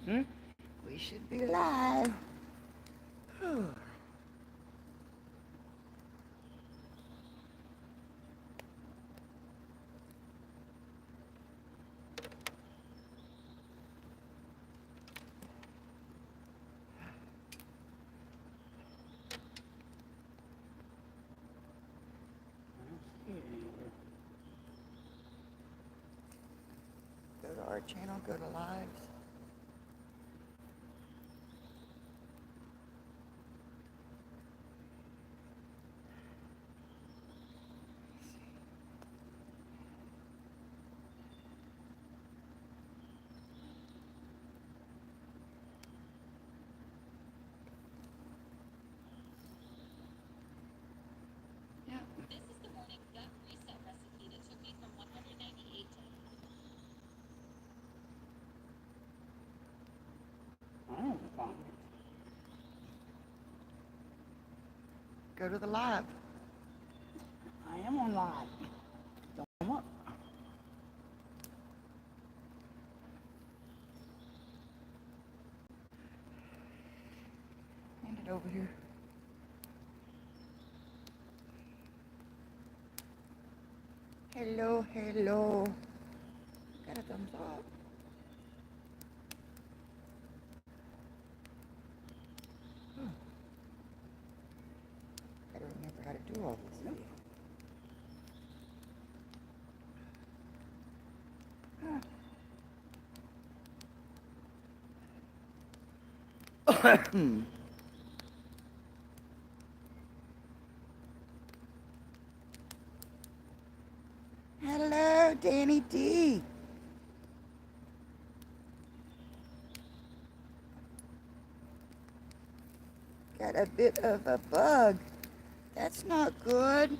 Hmm? We should be live. Whew. Go to our channel, go to lives. Yeah. This is the morning gut reset recipe that took me from 198 to I don't find it. Go to the live. I am on live. Don't come up. Hand it over here. Hello, hello. Got a thumbs up. Hmm. Gotta remember how to do all this. Nope. Hello, Danny D. Got a bit of a bug. That's not good.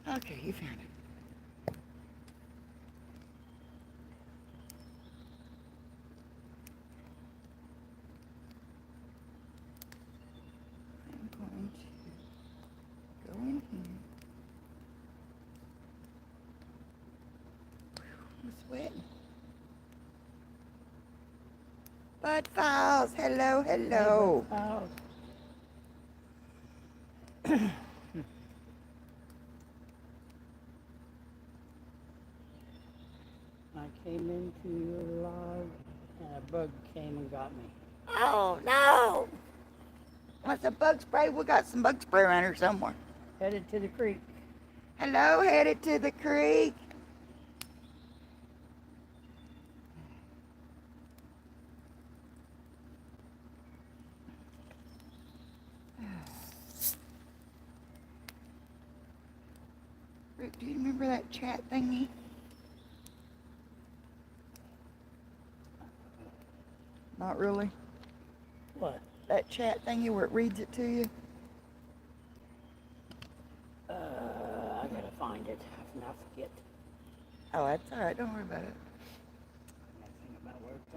Okay, you found it. I'm going to go in here. I'm sweating. Bud Files, hello, Hey, hello. Buck. I came into your live and a bug came and got me. Oh no! What's a bug spray? We got some bug spray around here somewhere. Headed to the creek. Hello, headed to the creek. Rick, do you remember that chat thingy? Not really. What? That chat thingy where it reads it to you? I gotta find it. I forget. Oh, that's alright. Don't worry about it. I gotta think about where it's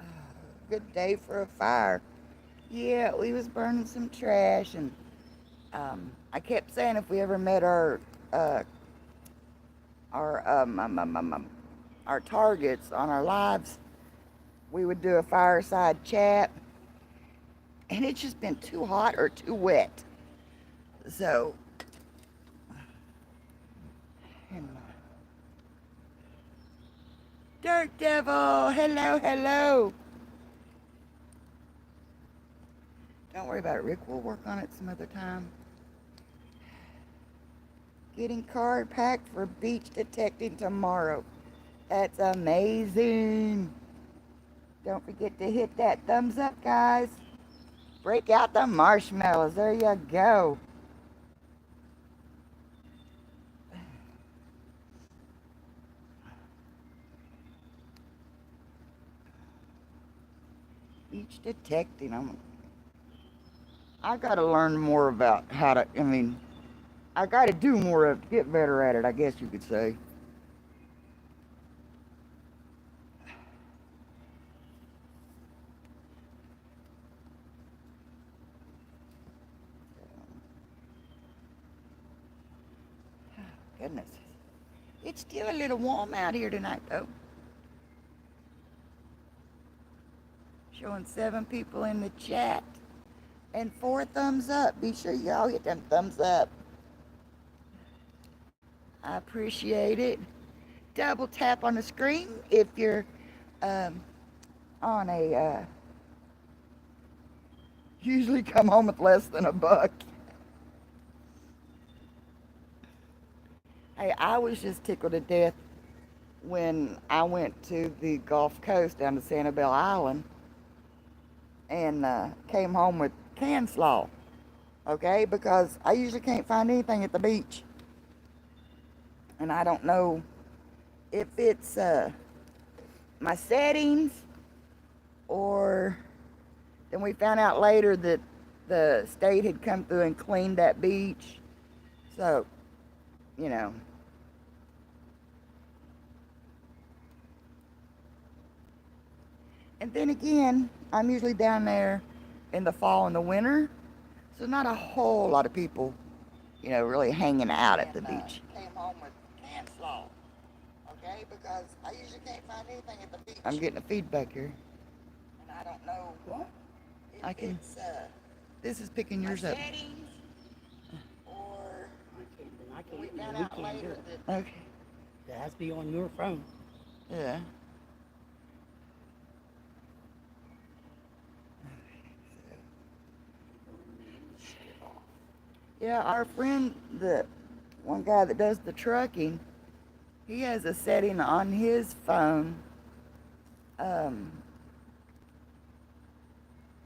at. Good day for a fire. Yeah, we was burning some trash, and I kept saying if we ever met uh, our targets on our lives, we would do a fireside chat, and it's just been too hot or too wet. So, and Dirt Devil, hello, hello. Don't worry about it, Rick. We'll work on it some other time. Getting card packed for beach detecting tomorrow. That's amazing. Don't forget to hit that thumbs up, guys. Break out the marshmallows. There you go. Beach detecting. I got to learn more about how to, I got to do more of it, get better at it, I guess you could say. Goodness. It's still a little warm out here tonight, though. Showing 7 people in the chat and 4 thumbs up. Be sure y'all hit them thumbs up. I appreciate it. Double tap on the screen if you're on a usually come home with less than $1. Hey, I was just tickled to death when I went to the Gulf Coast down to Sanibel Island and came home with can slaw, okay? Because I usually can't find anything at the beach. And I don't know if it's my settings, or then we found out later that the state had come through and cleaned that beach. So, you know. And then again, I'm usually down there in the fall and the winter, so not a whole lot of people, you know, really hanging out at the beach. Came home with can slaw, okay? Because I usually can't find anything at the beach. I'm getting a feedback here. And I don't know what. I can. This is picking yours up. Settings, or I can't. we found out later that. Okay. It has to be on your phone. Yeah. Yeah, our friend, the one guy that does the trucking, he has a setting on his phone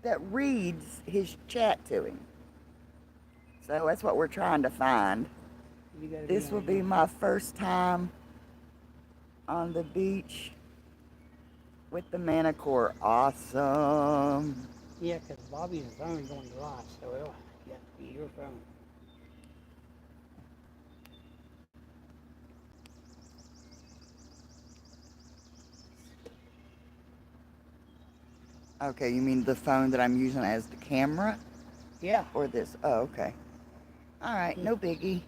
that reads his chat to him. So that's what we're trying to find. This will be my first time on the beach with the Manicore. Awesome. Yeah, because Bobby's phone is going to live, so it'll have to be your phone. Okay, you mean the phone that I'm using as the camera? Yeah. Or this? Oh, okay. All right, no biggie.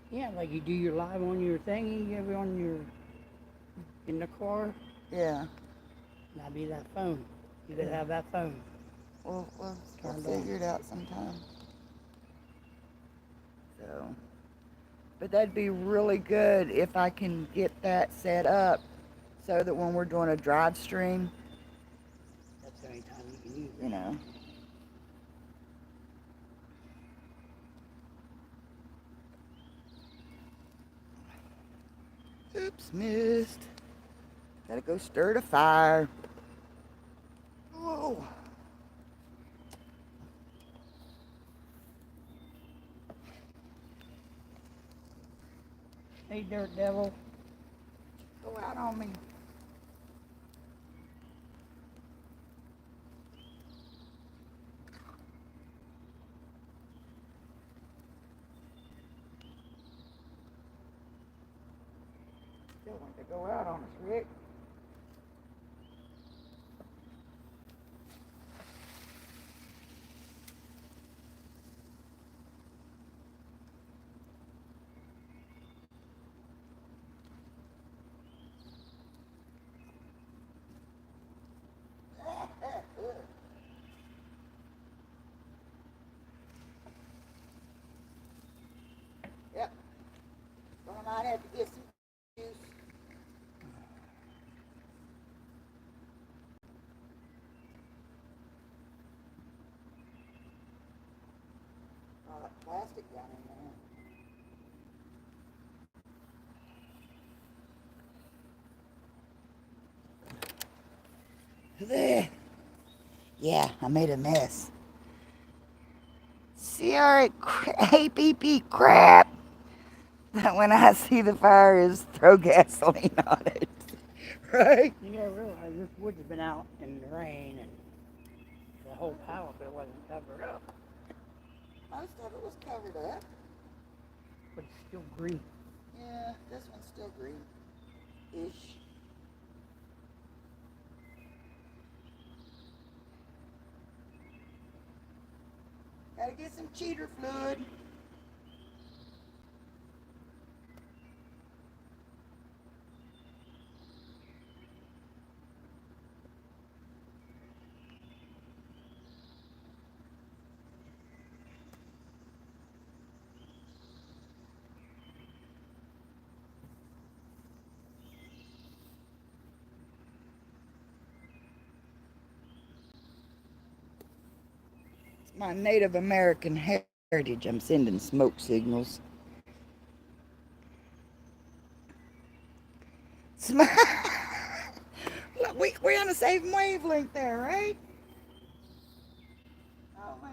Yeah, like you do your live on your thingy, you have it on your, in the car. Yeah. That'd be that phone. You gotta have that phone. We'll figure it out sometime. So, but that'd be really good if I can get that set up so that when we're doing a drive stream, that's the only time you can use it. You know. Oops, missed. Gotta go stir the fire. Whoa. Hey, Dirt Devil. Go out on me. Still want to go out on us, Rick. Yep. Well, I might have to get some juice. All that plastic down in there. There. Yeah, I made a mess. Sierra APP crap. When I see the fire is throw gasoline on it. Right? You gotta realize this wood has been out in the rain and the whole power bill wasn't covered up. Most of it was covered up. But it's still green. Yeah, this one's still green-ish. Gotta get some cheater fluid. My Native American heritage. I'm sending smoke signals. Look, we're on the same wavelength there, right? Oh my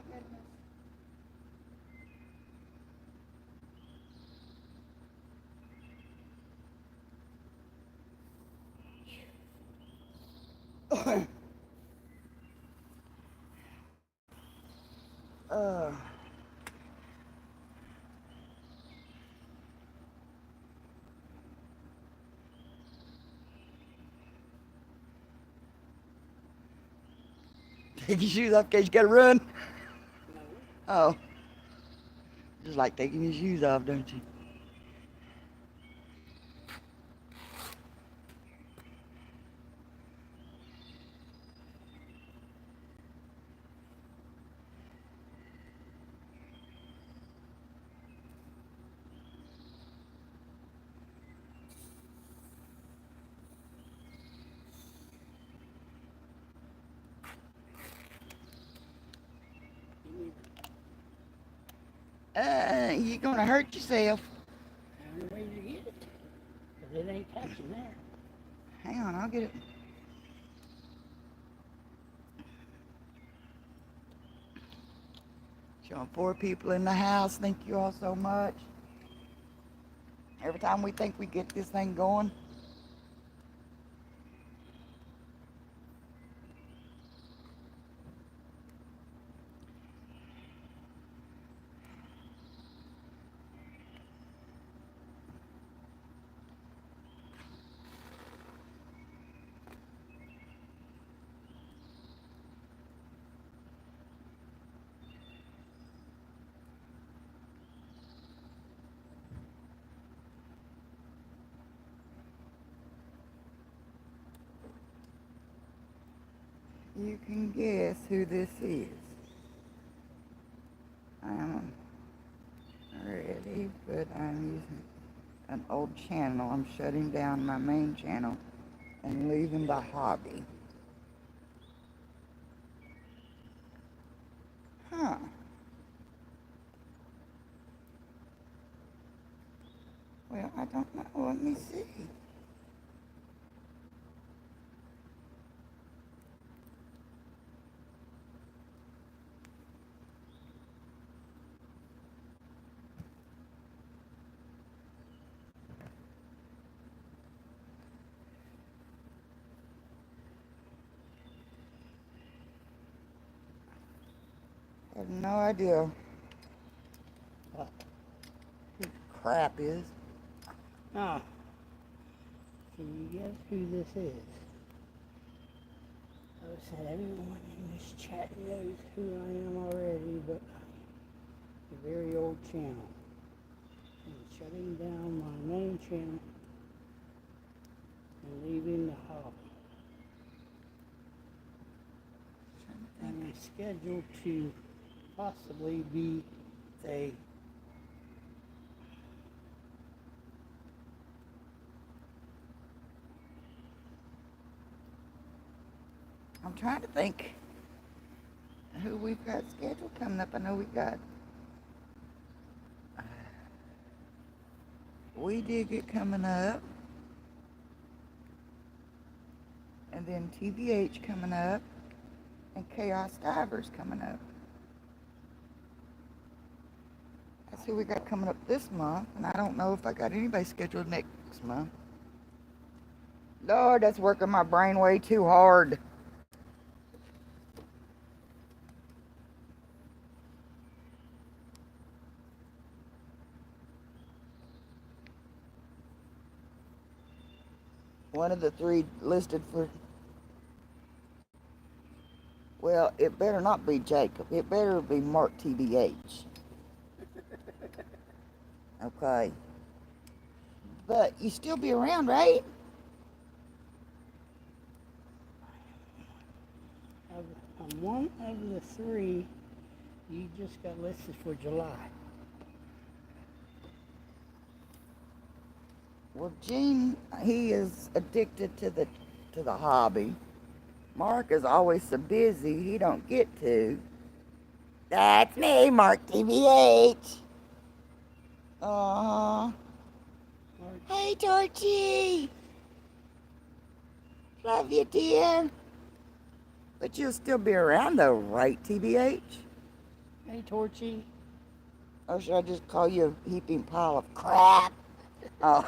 goodness. uh, Take your shoes off in case you gotta run. No. Oh, just like taking your shoes off, don't you? You You're gonna hurt yourself. I'm ready to get it. Because it ain't catching there. Hang on, I'll get it. Showing 4 people in the house. Thank you all so much. Every time we think we get this thing going, you can guess who this is. I'm ready, but I'm using an old channel. I'm shutting down my main channel and leaving the hobby. Huh. Well, I don't know. Let me see. I have no idea What? who the crap is. Now, can you guess who this is? I said everyone in this chat knows who I am already, but a very old channel. And shutting down my main channel and leaving the hobby. I'm scheduled to possibly be a I'm trying to think who we've got scheduled coming up. I know we got We Dig It coming up, and then TBH coming up, and Chaos Divers coming up. That's who we got coming up this month, and I don't know if I got anybody scheduled next month. Lord, that's working my brain way too hard. One of the 3 listed for, well, it better not be Jacob. It better be Mark TBH. Okay. But you still be around, right? I'm one of the 3 you just got listed for July. Well, Gene, he is addicted to the hobby. Mark is always so busy he don't get to. That's me, Mark TBH. Uh-huh. Hey, Torchy. Love you, dear. But you'll still be around though, right, TBH? Hey, Torchy. Or should I just call you a heaping pile of crap? Oh.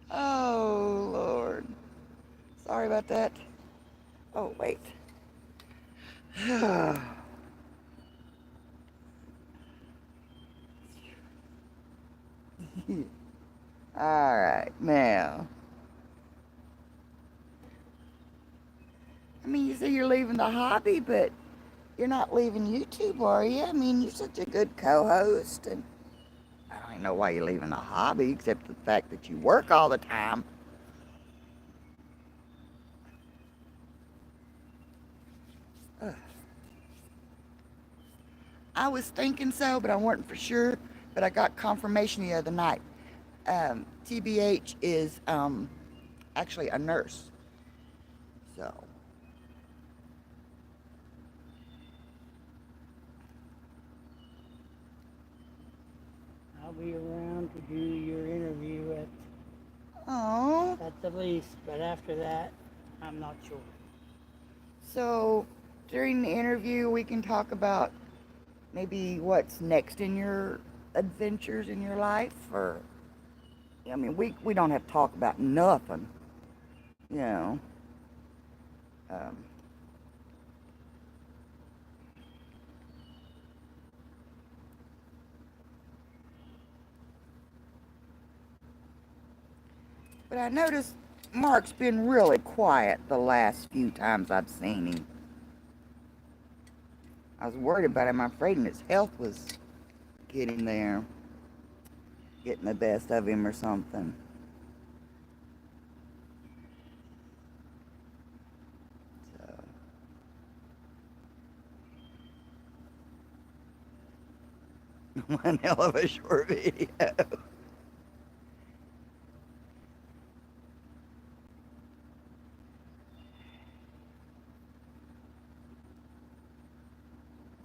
Oh, Lord. Sorry about that. Oh, wait. All right, now. I mean, you say you're leaving the hobby, but you're not leaving YouTube, are you? I mean, you're such a good co-host, and I don't even know why you're leaving the hobby, except the fact that you work all the time. Ugh. I was thinking so, but I wasn't for sure. But I got confirmation the other night. TBH is actually a nurse. So. I'll be around to do your interview Oh. at the least, but after that, I'm not sure. So during the interview, we can talk about maybe what's next in your adventures in your life, or I mean, we don't have to talk about nothing, you know. Um, but I noticed Mark's been really quiet the last few times I've seen him. I was worried about him. I'm afraid his health was getting there, getting the best of him or something. So, one hell of a short video.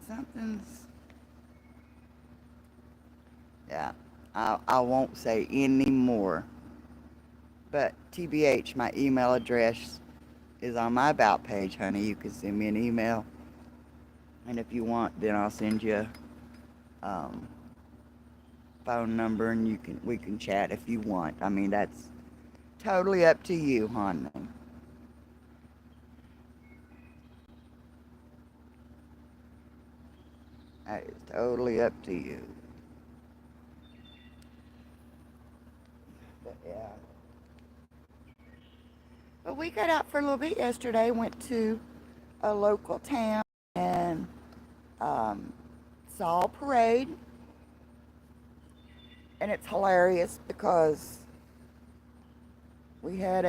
Something's, yeah, I won't say any more. But TBH, my email address is on my About page, honey. You can send me an email. And if you want, then I'll send you phone number, and we can chat if you want. I mean, that's totally up to you, honey. That is totally up to you. But yeah. But we got out for a little bit yesterday. Went to a local town and saw a parade. And it's hilarious because we had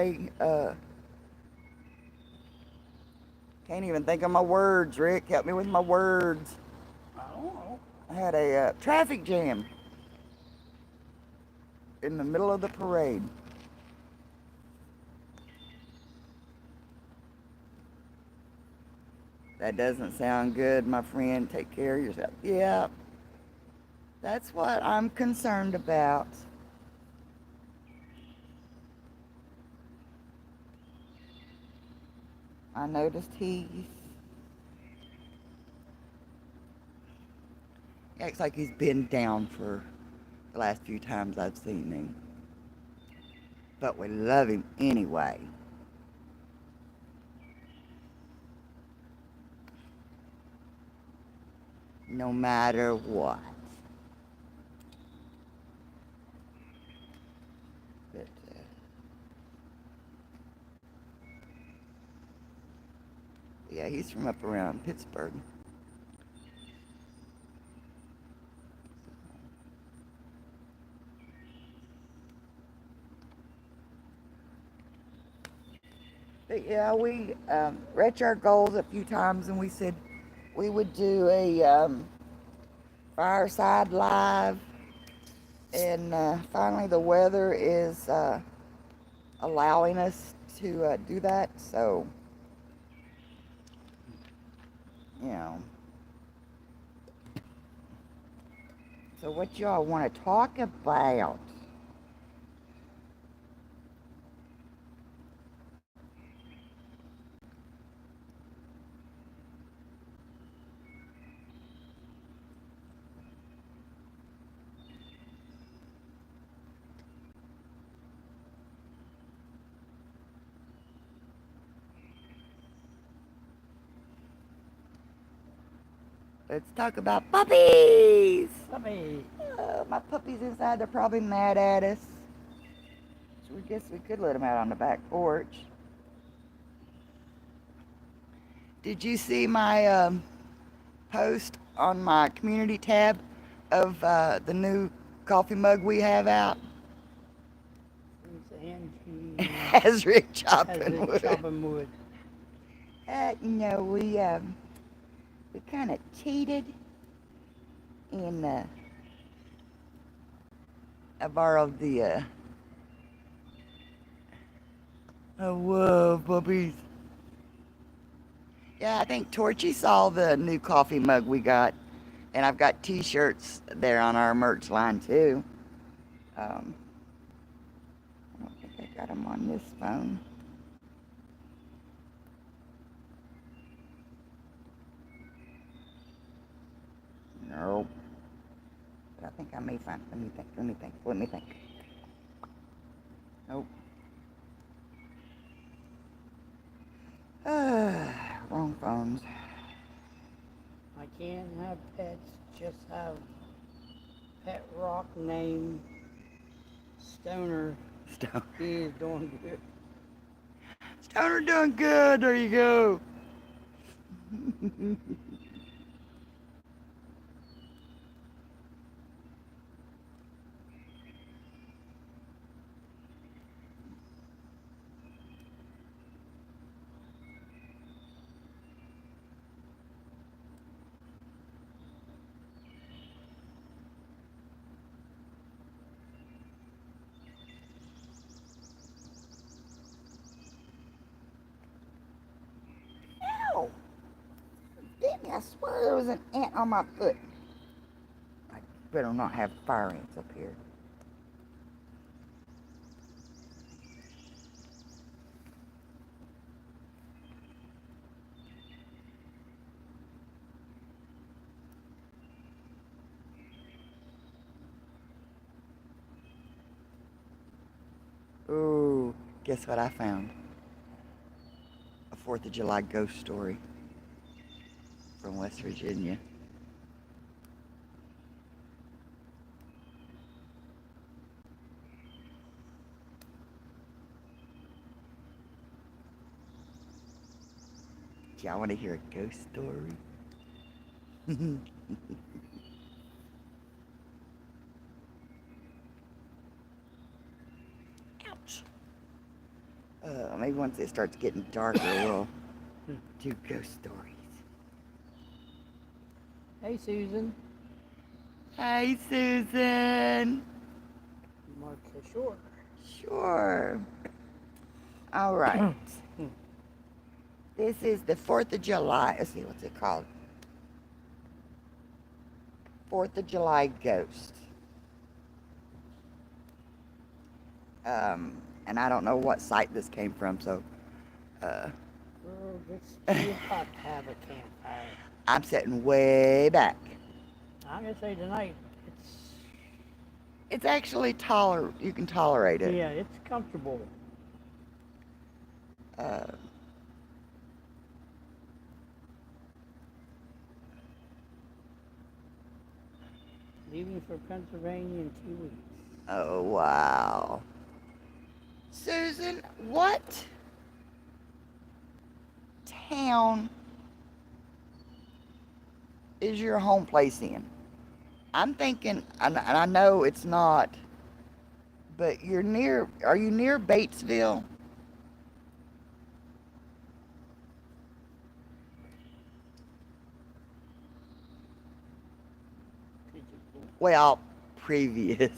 can't even think of my words, Rick. Help me with my words. I don't know. I had a traffic jam in the middle of the parade. That doesn't sound good, my friend. Take care of yourself. Yeah, that's what I'm concerned about. I noticed he acts like he's been down for the last few times I've seen him. But we love him anyway. No matter what. But, yeah, he's from up around Pittsburgh. But yeah, we reached our goals a few times, and we said we would do a fireside live. And finally, the weather is allowing us to do that. So you know. So what y'all want to talk about? Let's talk about puppies. Puppy. My puppies inside, they're probably mad at us. So we guess we could let them out on the back porch. Did you see my post on my community tab of the new coffee mug we have out? It's Angie. Has Rick Has chopping it wood. chopping wood. We kind of cheated and I borrowed the oh whoa puppies. Yeah, I think Torchy saw the new coffee mug we got, and I've got t-shirts there on our merch line too. I don't think I got them on this phone. Nope. But I think I may find. Let me think. Nope. Wrong phones. I can't have pets, just have pet rock name Stoner. Stone. He is doing good. Stoner doing good. There you go. Ow! Damn me, I swear there was an ant on my foot. I better not have fire ants up here. Ooh, guess what I found? A 4th of July ghost story from West Virginia. Y'all want to hear a ghost story? Ouch. Maybe once it starts getting darker, we'll do ghost stories. Hey, Susan. Hi, Susan. Martha Short. Sure. All right. This is the 4th of July. Let's see, what's it called? 4th of July Ghost. And I don't know what site this came from, so Girl, it's too hot to have a campfire. I'm sitting way back. I'm gonna say tonight, It's actually you can tolerate it. yeah, it's comfortable. Uh, Leaving for Pennsylvania in 2 weeks. oh, wow. Susan, what town is your home place in? I'm thinking, and I know it's not, but are you near Batesville? Well, previous.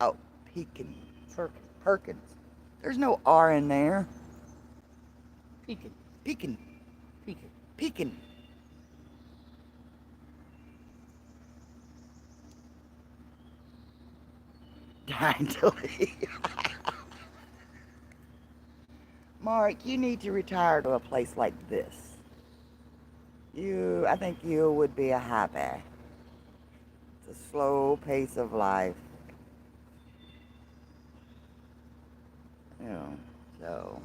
Oh, Pekin. Perkins. There's no R in there. Pekin. Pekin. Pekin. peeking. Dying to leave. Mark, you need to retire to a place like this. I think you would be a happy. It's a slow pace of life. You know, so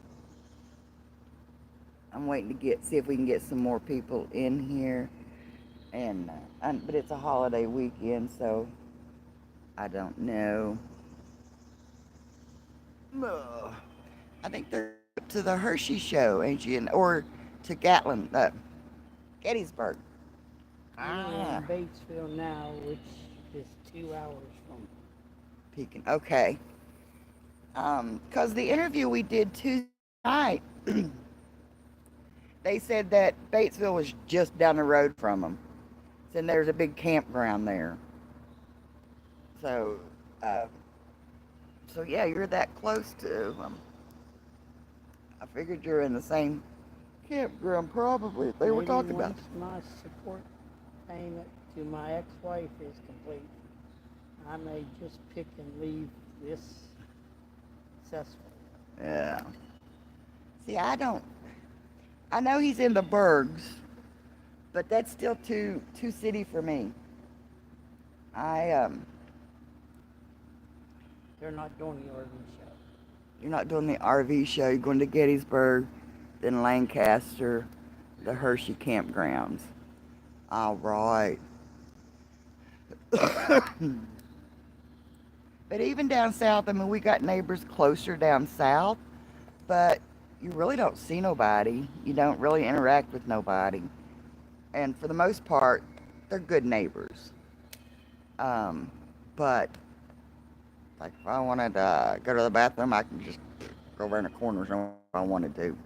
I'm waiting to see if we can get some more people in here. But it's a holiday weekend, so I don't know. I think they're up to the Hershey show, Angie, or to Gettysburg. We're in Batesville now, which is 2 hours from Pekin. Okay. Because the interview we did Tuesday night, they said that Batesville was just down the road from them. And there's a big campground there. So, yeah, you're that close to them. I figured you're in the same campground probably. They were talking about. Once my support payment to my ex-wife is complete, I may just pick and leave this successful. Yeah. See, I know he's in the Bergs, but that's still too city for me. They're not doing the RV show. You're not doing the RV show. You're going to Gettysburg, then Lancaster, the Hershey campgrounds. All right. But even down south, I mean, we got neighbors closer down south, but you really don't see nobody. You don't really interact with nobody. And for the most part, they're good neighbors. But like if I wanted to go to the bathroom, I can just go around the corner if I wanted to.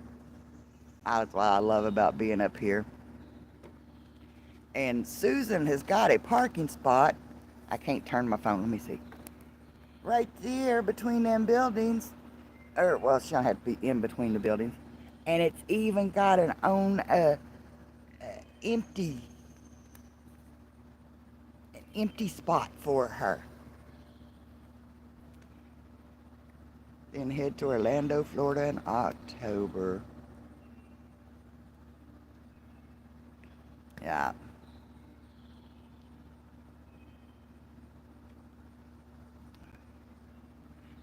That's what I love about being up here. And Susan has got a parking spot. I can't turn my phone. Let me see. Right there between them buildings. Well, she don't have to be in between the buildings. And it's even got an empty spot for her. Then head to Orlando, Florida in October. Yeah.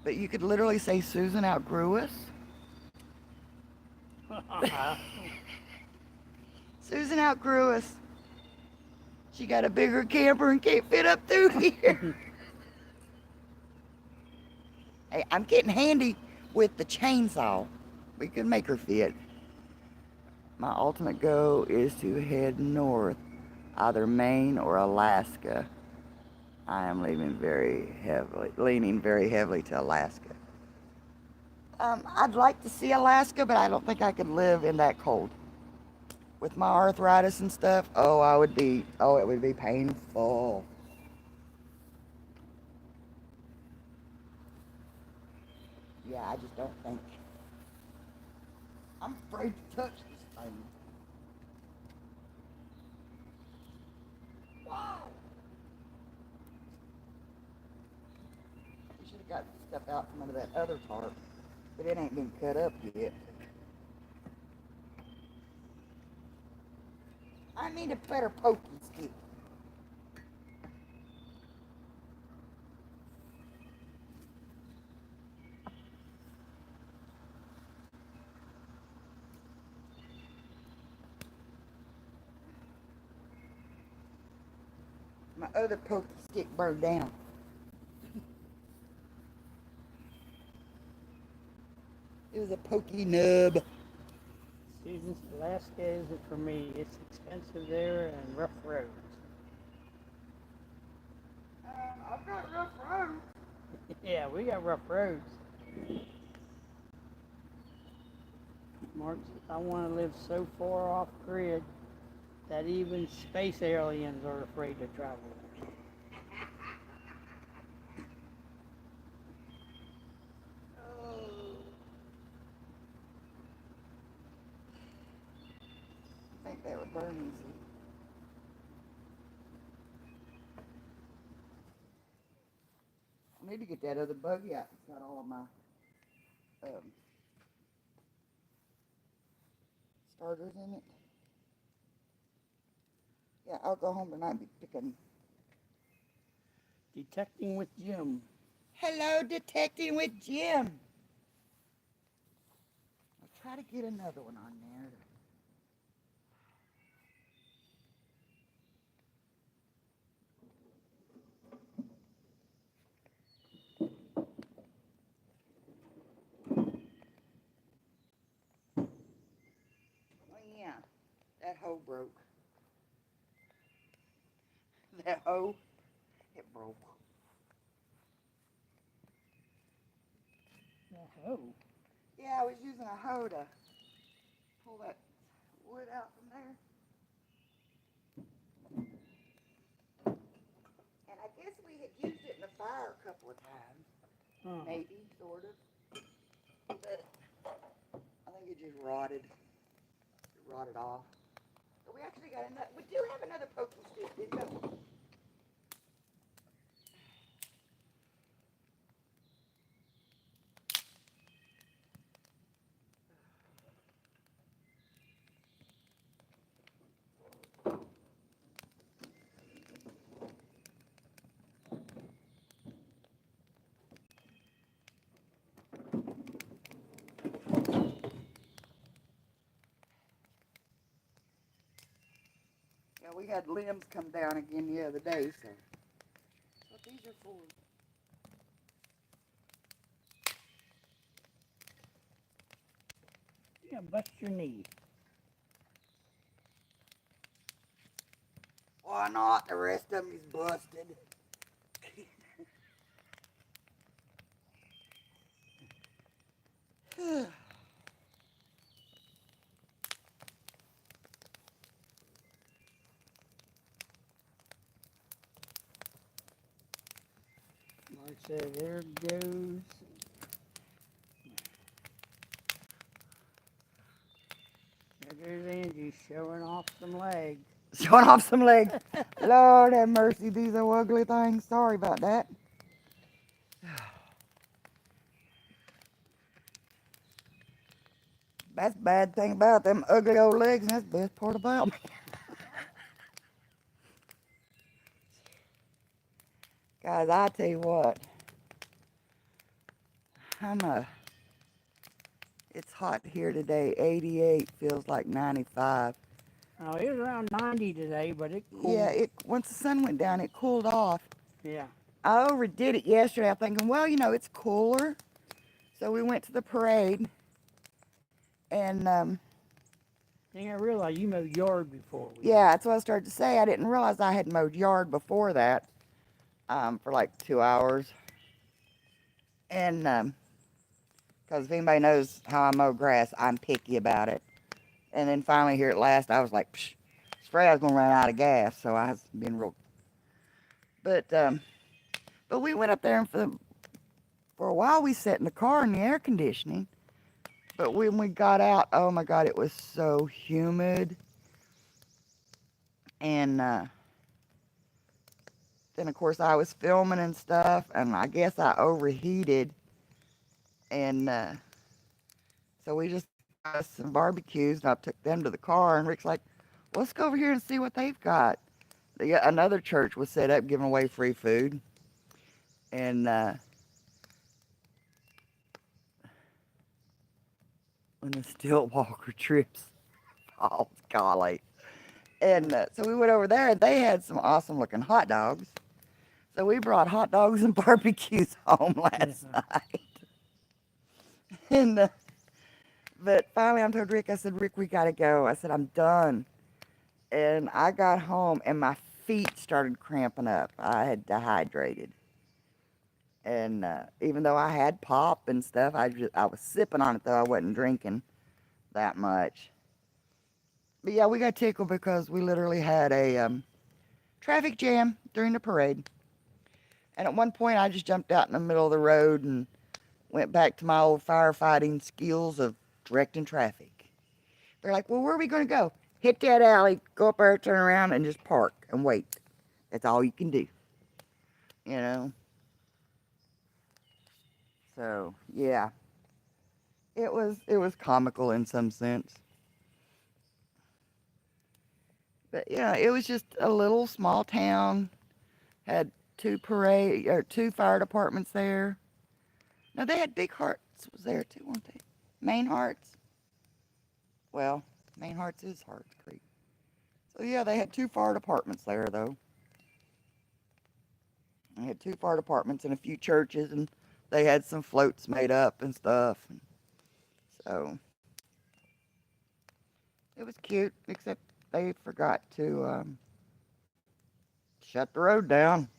But you could literally say Susan outgrew us. Susan outgrew us. She got a bigger camper and can't fit up through here. Hey, I'm getting handy with the chainsaw. We could make her fit. My ultimate goal is to head north, either Maine or Alaska. I am leaning very heavily to Alaska. I'd like to see Alaska, but I don't think I could live in that cold. With my arthritis and stuff, it would be painful. Yeah, I just don't think. I'm afraid to touch this thing. Wow! You should have got stuff out from under that other tarp, but it ain't been cut up yet. I need a better poking stick. My other pokey stick burned down. It was a pokey nub. Susan, Alaska isn't for me. It's expensive there and rough roads. I've got rough roads. Yeah, we got rough roads. Mark, I want to live so far off grid that even space aliens are afraid to travel. I think they were need to get that other buggy out. It's got all of my starters in it. Yeah, I'll go home tonight and be picking. Detecting with Jim. Hello, detecting with Jim. I'll try to get another one on there. Oh yeah, that hoe broke. That hoe, it broke. Oh. Yeah, I was using a hoe to pull that wood out from there. And I guess we had used it in the fire a couple of times. Maybe, sort of. But I think it just rotted. It rotted off. But we actually got another. We do have another poking stick, didn't we? Yeah, we had limbs come down again the other day, so. What these are for? Yeah, bust your knee. Why not? The rest of them is busted. Like I said, there goes. There goes Angie showing off some legs. Showing off some legs. Lord have mercy, these are ugly things. Sorry about that. That's the bad thing about them ugly old legs, and that's the best part about me. Guys, I tell you what, it's hot here today. 88 feels like 95. Oh, it was around 90 today, but it cooled. Yeah, once the sun went down, it cooled off. Yeah. I overdid it yesterday. I'm thinking, well, it's cooler. So we went to the parade, and Thing I realized you mowed yard before. yeah, that's what I started to say. I didn't realize I had mowed yard before that for like 2 hours. And because if anybody knows how I mow grass, I'm picky about it. And then finally here at last, I was like, psh, spray, I was going to run out of gas. So I was being real. But we went up there, and for a while we sat in the car in the air conditioning. But when we got out, oh my God, it was so humid. And then, of course, I was filming and stuff, and I guess I overheated. And so we just got us some barbecues, and I took them to the car, and Rick's like, well, let's go over here and see what they've got. Another church was set up giving away free food. And when the stilt walker trips, oh, golly. And so we went over there, and they had some awesome looking hot dogs. So we brought hot dogs and barbecues home last night. And but finally I told Rick, I said, Rick, we got to go. I said, I'm done. And I got home, and my feet started cramping up. I had dehydrated. And even though I had pop and stuff, I was sipping on it, though I wasn't drinking that much. But yeah, we got tickled because we literally had a traffic jam during the parade. And at one point, I just jumped out in the middle of the road and went back to my old firefighting skills of directing traffic. They're like, well, where are we going to go? Hit that alley, go up there, turn around, and just park and wait. That's all you can do. You know? So yeah, it was comical in some sense. But yeah, it was just a little small town. Had two fire departments there. Now they had Big Hearts was there too, weren't they? Main Hearts. Well, Main Hearts is Hearts Creek. So yeah, they had two fire departments there though. They had two fire departments and a few churches, and they had some floats made up and stuff. So it was cute, except they forgot to shut the road down.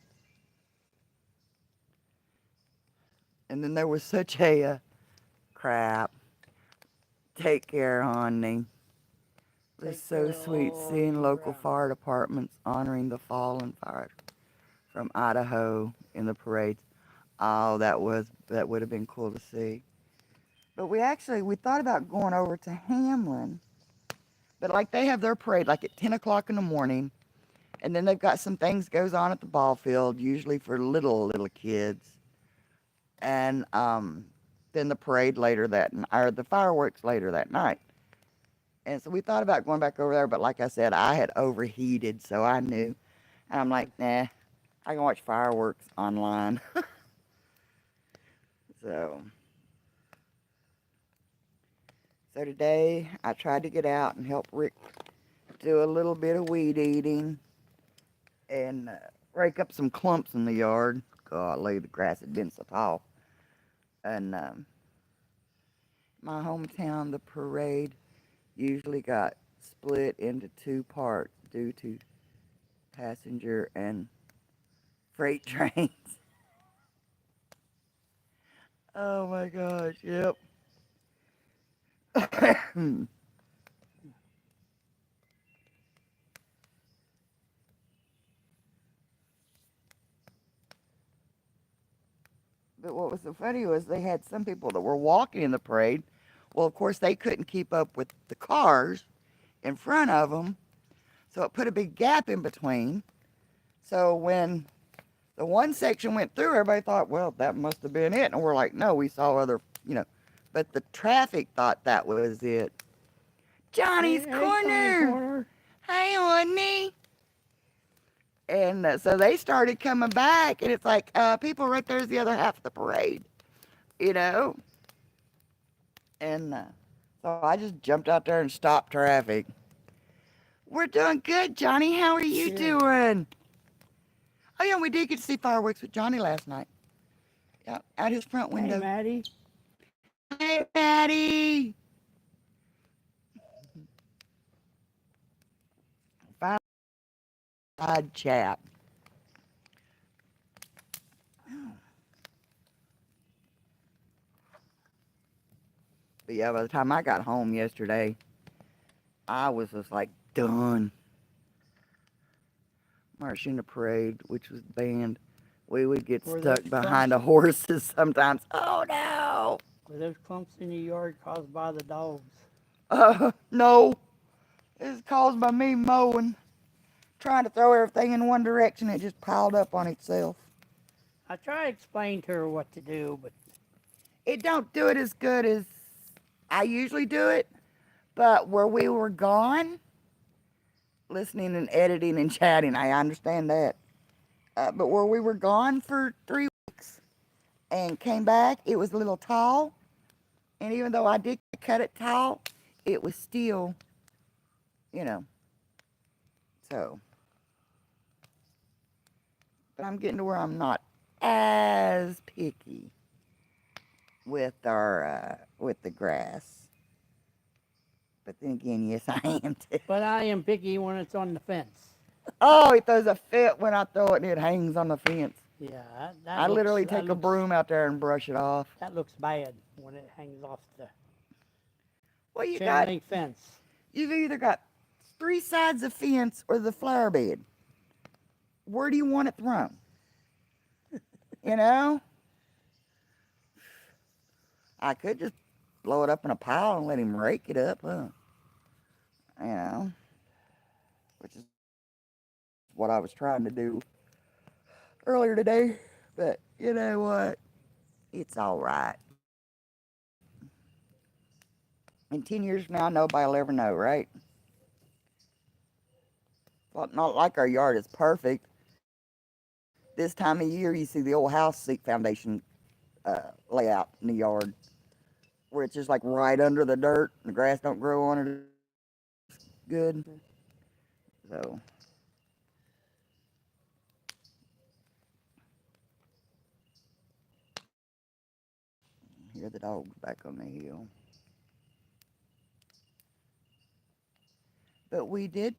And then there was such a crap. Take care, honey. It was Take so care sweet all seeing year local round. fire departments honoring the fallen fire from Idaho in the parades. Oh, that would have been cool to see. But we thought about going over to Hamlin, but like they have their parade like at 10 o'clock in the morning, and then they've got some things goes on at the ball field, usually for little kids, and then the parade later or the fireworks later that night. And so we thought about going back over there, but like I said, I had overheated, so I knew. And I'm like, nah, I can watch fireworks online. So, so today I tried to get out and help Rick do a little bit of weed eating and rake up some clumps in the yard. Golly, the grass had been so tall. And my hometown, the parade usually got split into two parts due to passenger and freight trains. Oh my gosh, yep. But what was so funny was they had some people that were walking in the parade. Well, of course, they couldn't keep up with the cars in front of them, so it put a big gap in between. So when the one section went through, everybody thought, well, that must have been it. And we're like, no, we saw other. But the traffic thought that was it. Johnny's Hey, Johnny Corner! Corner. Hey, honey! And so they started coming back, and it's like, people, right there's the other half of the parade, you know? And so I just jumped out there and stopped traffic. We're doing good, Johnny. How are you Good. doing? Oh, yeah, we did get to see fireworks with Johnny last night. Yeah, out his front Hey, window. Maddie. Hey, Patty! Fireside chat. But yeah, by the time I got home yesterday, I was just like done. Marching the parade, which was the band, we would get Were stuck those behind clumps? the horses sometimes. Oh no! Were those clumps in the yard caused by the dogs? No. It's caused by me mowing, trying to throw everything in one direction. It just piled up on itself. I try to explain to her what to do, but It don't do it as good as I usually do it, but where we were gone, listening and editing and chatting, I understand that. But where we were gone for 3 weeks and came back, it was a little tall. And even though I did cut it tall, it was still, you know, so. But I'm getting to where I'm not as picky with the grass. But then again, yes, I am too. but I am picky when it's on the fence. Oh, it throws a fit when I throw it and it hangs on the fence. Yeah, I literally take a broom out there and brush it off. That looks bad when it hangs off the Well, chain link fence. you've either got 3 sides of fence or the flower bed. Where do you want it thrown? You know? I could just blow it up in a pile and let him rake it up, huh? You know? Which is what I was trying to do earlier today. But you know what? It's all right. In 10 years from now, nobody will ever know, right? Well, not like our yard is perfect. This time of year, you see the old house seat foundation layout in the yard, where it's just like right under the dirt. The grass don't grow on it as good. So, hear the dogs back on the hill. But we did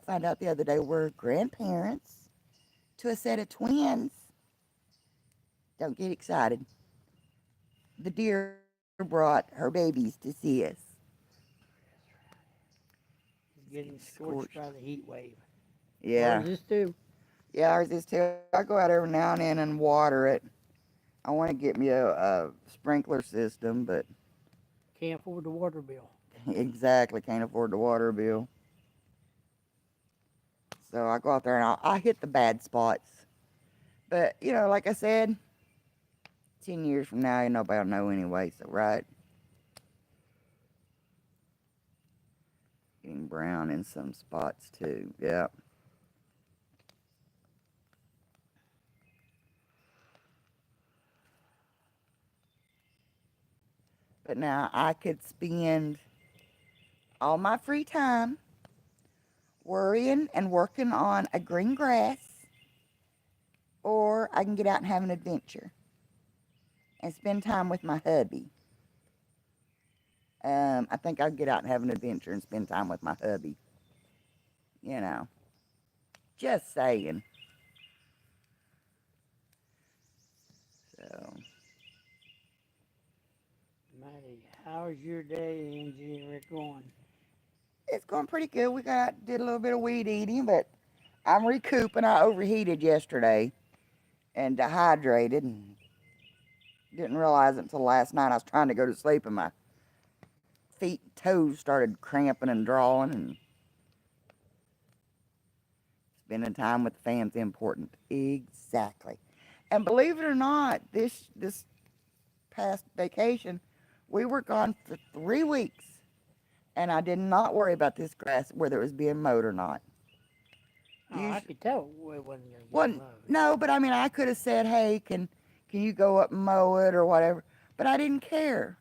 find out the other day we're grandparents to a set of twins. Don't get excited. The deer brought her babies to see us. It's It's getting getting scorched scorched. by the heat wave. Yeah. Ours is too. Yeah, ours is too. I go out every now and then and water it. I want to get me a sprinkler system, but Can't afford the water bill. exactly can't afford the water bill. So I go out there and I hit the bad spots. But, like I said, 10 years from now, ain't nobody will know anyway, so right? Getting brown in some spots too. Yeah. But now I could spend all my free time worrying and working on a green grass, or I can get out and have an adventure and spend time with my hubby. I think I'll get out and have an adventure and spend time with my hubby. You know, just saying. So, Maddie, how's your day, Angie and Rick going? it's going pretty good. Did a little bit of weed eating, but I'm recouping. I overheated yesterday and dehydrated and didn't realize it until last night. I was trying to go to sleep and my feet and toes started cramping and drawing, and spending time with the fam's important. Exactly. And believe it or not, this past vacation, we were gone for 3 weeks, and I did not worry about this grass whether it was being mowed or not. Oh, I Usually, could tell it wasn't going to get well, mowed. no, but I mean, I could have said, "Hey, can you go up and mow it or whatever?" But I didn't care.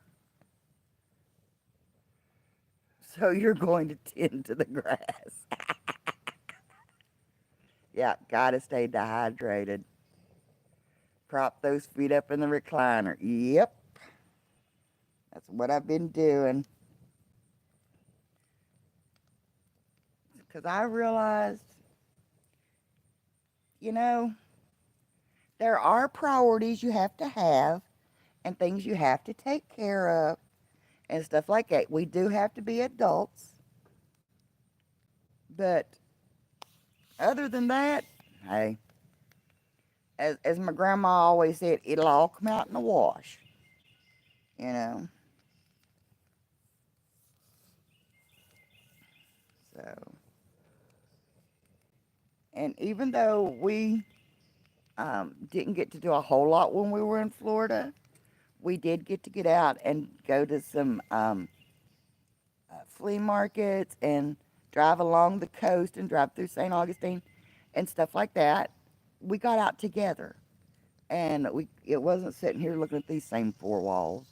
So you're going to tend to the grass. Yeah, gotta stay dehydrated. Prop those feet up in the recliner. Yep, that's what I've been doing. Because I realized, you know, there are priorities you have to have and things you have to take care of and stuff like that. We do have to be adults. But other than that, hey, as my grandma always said, it'll all come out in the wash, you know. So, and even though we didn't get to do a whole lot when we were in Florida, we did get out and go to some flea markets and drive along the coast and drive through St. Augustine and stuff like that. We got out together, and it wasn't sitting here looking at these same four walls,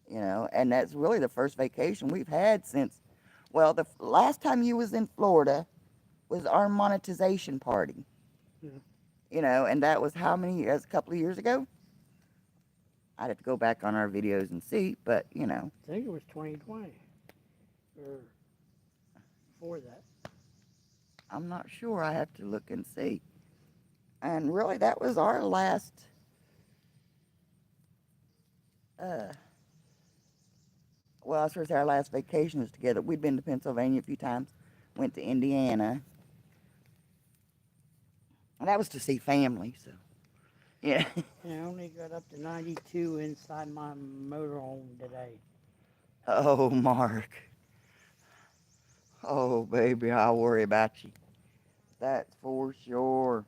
you know. And that's really the first vacation we've had since, well, the last time you was in Florida was our monetization party, Yeah. you know, and that was how many years? A couple of years ago. I'd have to go back on our videos and see, but you know, I think it was 2020 or before that. I'm not sure. I have to look and see. And really, that was our last. Uh, well, I was supposed to say our last vacation was together. We'd been to Pennsylvania a few times, went to Indiana, and that was to see family. So, yeah. And I only got up to 92 inside my motorhome today. Oh, Mark. Oh, baby, I'll worry about you. That's for sure.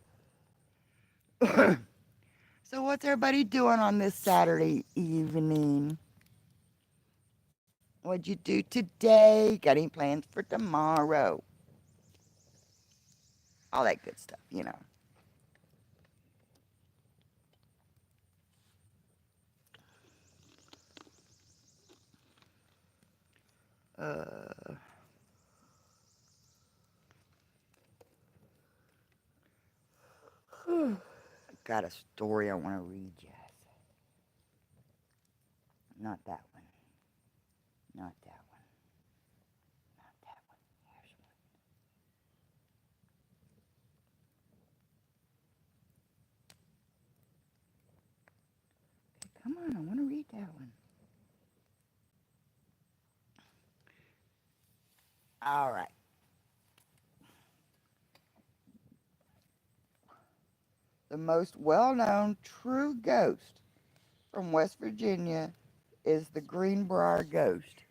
So what's everybody doing on this Saturday evening? What'd you do today? Got any plans for tomorrow? All that good stuff, you know. Uh, I got a story I want to read you. Not that one. Not that one. Not that one. Here's one. Okay, come on, I want to read that one. All right. The most well-known true ghost from West Virginia is the Greenbrier ghost.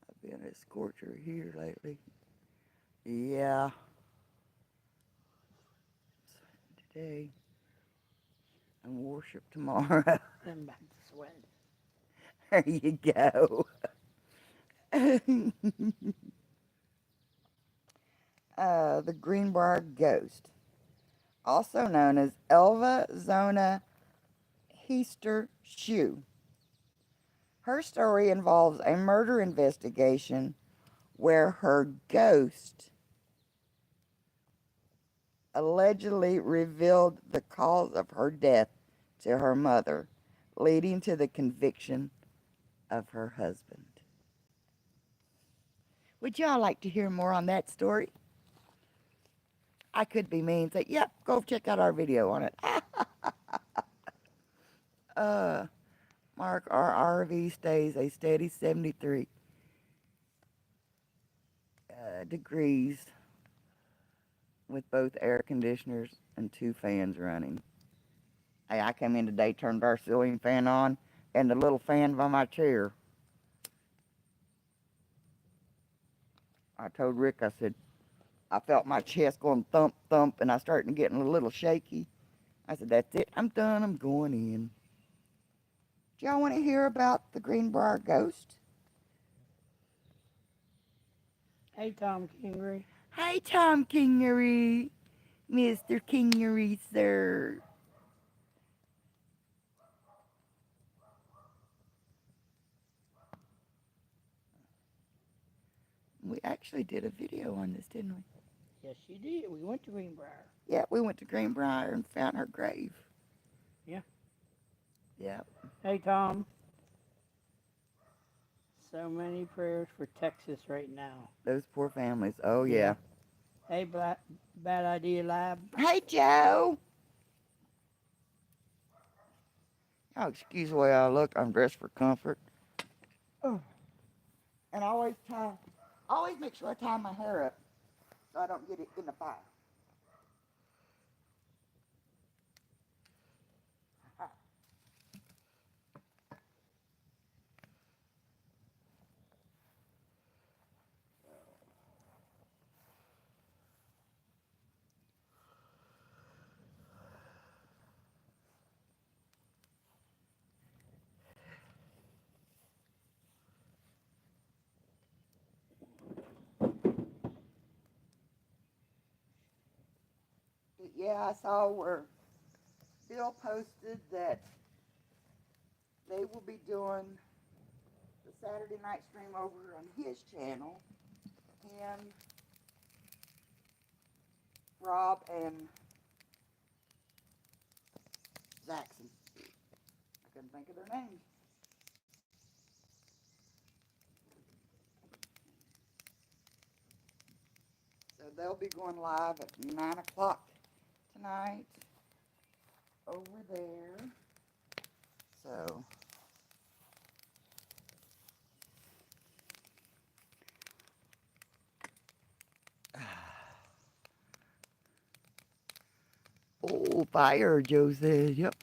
I've been a scorcher here lately. Yeah. Today and worship tomorrow. I'm back to sweat. There you go. The Greenbrier ghost, also known as Elva Zona Heaster Shoe. Her story involves a murder investigation where her ghost allegedly revealed the cause of her death to her mother, leading to the conviction of her husband. Would y'all like to hear more on that story? I could be mean and say, yep, go check out our video on it. Mark, our RV stays a steady 73 degrees with both air conditioners and 2 fans running. Hey, I came in today, turned our ceiling fan on, and the little fan by my chair. I told Rick, I said, I felt my chest going thump, thump, and I started getting a little shaky. I said, that's it, I'm done, I'm going in. Do y'all want to hear about the Greenbrier ghost? Hey, Tom Kingery. Hi, Tom Kingery. Mr. Kingery, sir. We actually did a video on this, didn't we? Yes, you did. We went to Greenbrier. Yeah, we went to Greenbrier and found her grave. Yeah. Yeah. Hey, Tom. So many prayers for Texas right now. Those poor families. Oh, yeah. Hey, Bad Idea Lab. Hey, Joe. Oh, excuse the way I look. I'm dressed for comfort. Oh. And I always make sure I tie my hair up so I don't get it in the fire. Yeah, I saw where Bill posted that they will be doing the Saturday night stream over on his channel. Him, Rob, and Zaxxon. I couldn't think of their names. So they'll be going live at 9 o'clock tonight over there. So oh, fire, Joe says. Yep.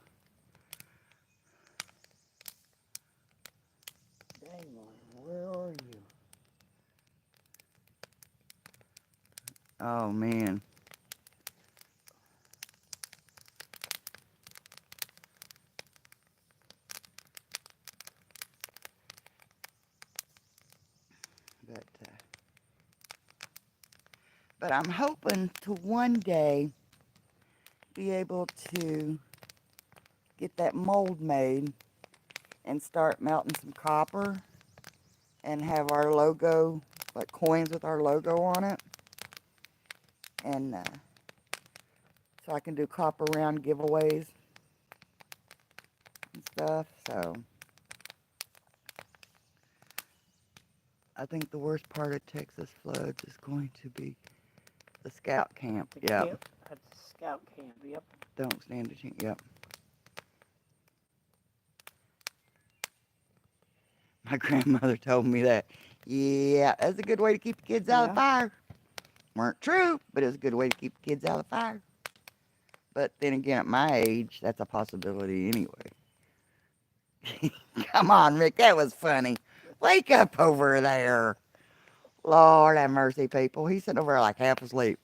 Dang, where are you? Oh, man. But I'm hoping to one day be able to get that mold made and start melting some copper and have our logo, like coins with our logo on it. And so I can do copper round giveaways and stuff. So I think the worst part of Texas floods is going to be the scout camp. The Yep. camp, that's the scout camp, yep. Don't stand a chance. Yep. My grandmother told me that. Yeah, that's a good way to keep the kids out of the fire. Weren't true, but it's a good way to keep the kids out of the fire. But then again, at my age, that's a possibility anyway. Come on, Rick, that was funny. Wake up over there. Lord have mercy, people. He's sitting over there like half asleep.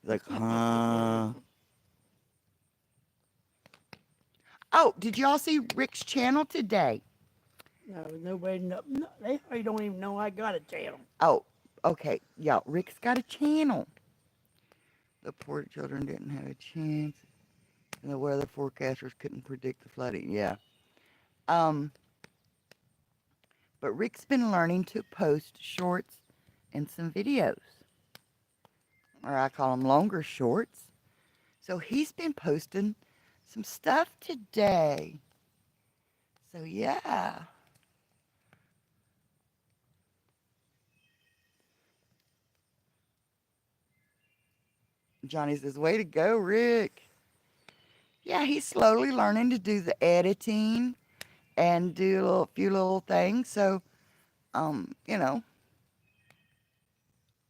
He's like, huh? Oh, did y'all see Rick's channel today? No, nobody, no, they probably don't even know I got a channel. Oh, okay. Yeah, Rick's got a channel. The poor children didn't have a chance. And the weather forecasters couldn't predict the flooding. Yeah. But Rick's been learning to post shorts and some videos. Or I call them longer shorts. So he's been posting some stuff today. So yeah. Johnny says, way to go, Rick. Yeah, he's slowly learning to do the editing and do a few little things. So, you know,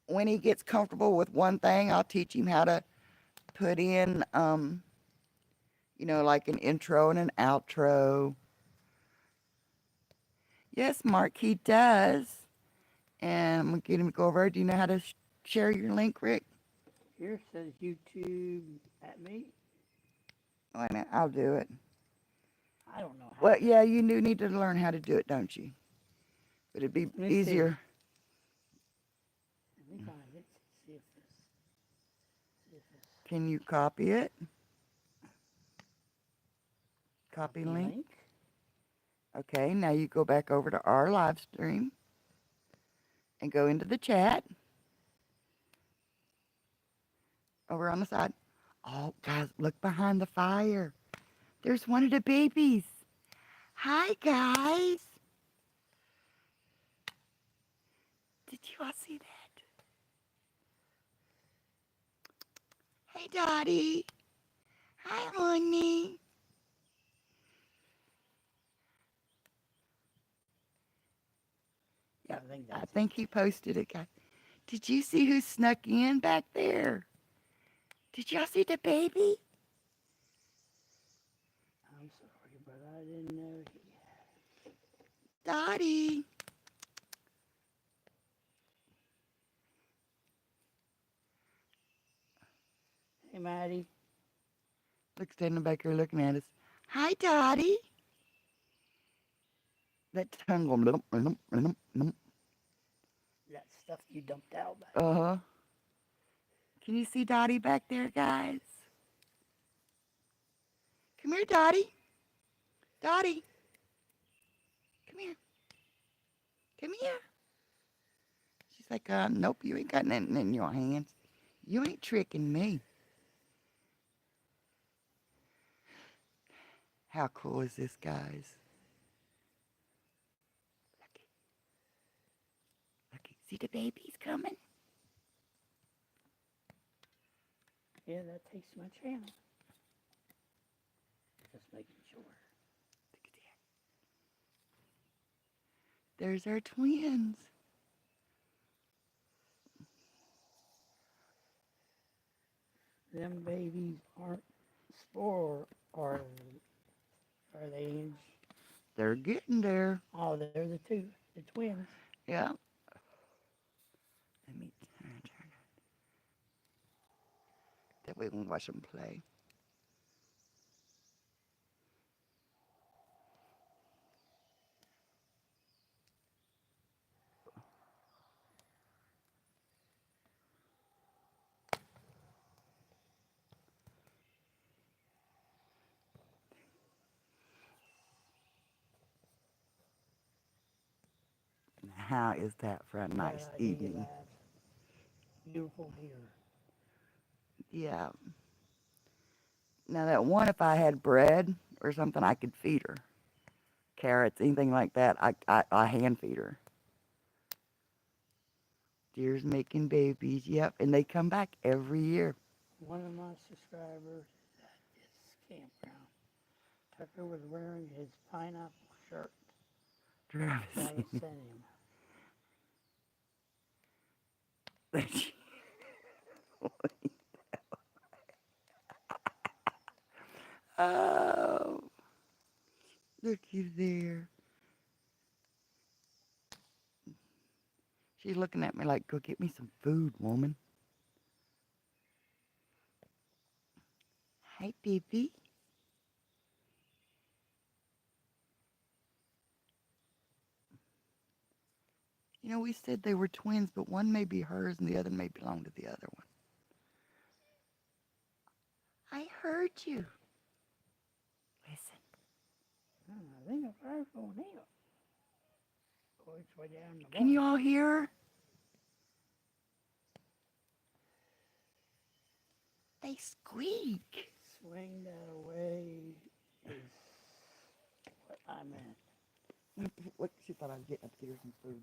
when he gets comfortable with one thing, I'll teach him how to put in, you know, like an intro and an outro. Yes, Mark, he does. And I'm going to get him to go over. Do you know how to share your link, Rick? Here says YouTube at me. Wait a minute, I'll do it. I don't know how. Well, yeah, you do need to learn how to do it, don't you? But it'd be Let me easier. Let me find it. See if this. Can you copy it? Copy link. Okay, now you go back over to our live stream and go into the chat. Over on the side. Oh, guys, look behind the fire. There's one of the babies. Hi, guys. Did you all see that? Hey, Dottie. Hi, honey. Yeah, I think he posted it, guys. Did you see who snuck in back there? Did y'all see the baby? I'm sorry, but I didn't know. Dottie. Hey, Maddie. Look, standing back here looking at us. Hi, Dottie. That tongue going. That stuff you dumped out back. Uh-huh. Can you see Dottie back there, guys? Come here, Dottie. Dottie. Come here. Come here. She's like, nope, you ain't got nothing in your hands. You ain't tricking me. How cool is this, guys? Look, see the babies coming? Yeah, that takes my channel. Just making sure. Look at that. There's our twins. Them babies aren't spore, are they, Angie? They're getting there. Oh, they're the twins. Yeah. Let me turn it. That way we can watch them play. How is that for a Bad nice idea, evening? lad. Beautiful deer. Yeah. Now that one, if I had bread or something, I could feed her. Carrots, anything like that, I hand feed her. Deer's making babies, yep, and they come back every year. One of my subscribers is at this campground. Tucker was wearing his pineapple shirt Travis. that I sent him. Oh, looky there. She's looking at me like, go get me some food, woman. Hi, baby. You know, we said they were twins, but one may be hers and the other may belong to the other one. I heard you. Listen. I think a fire's going out. Oh, it's way down the Can you bottom. all hear her? They squeak. Swing that away is what I meant. What? She thought I was getting upstairs some food.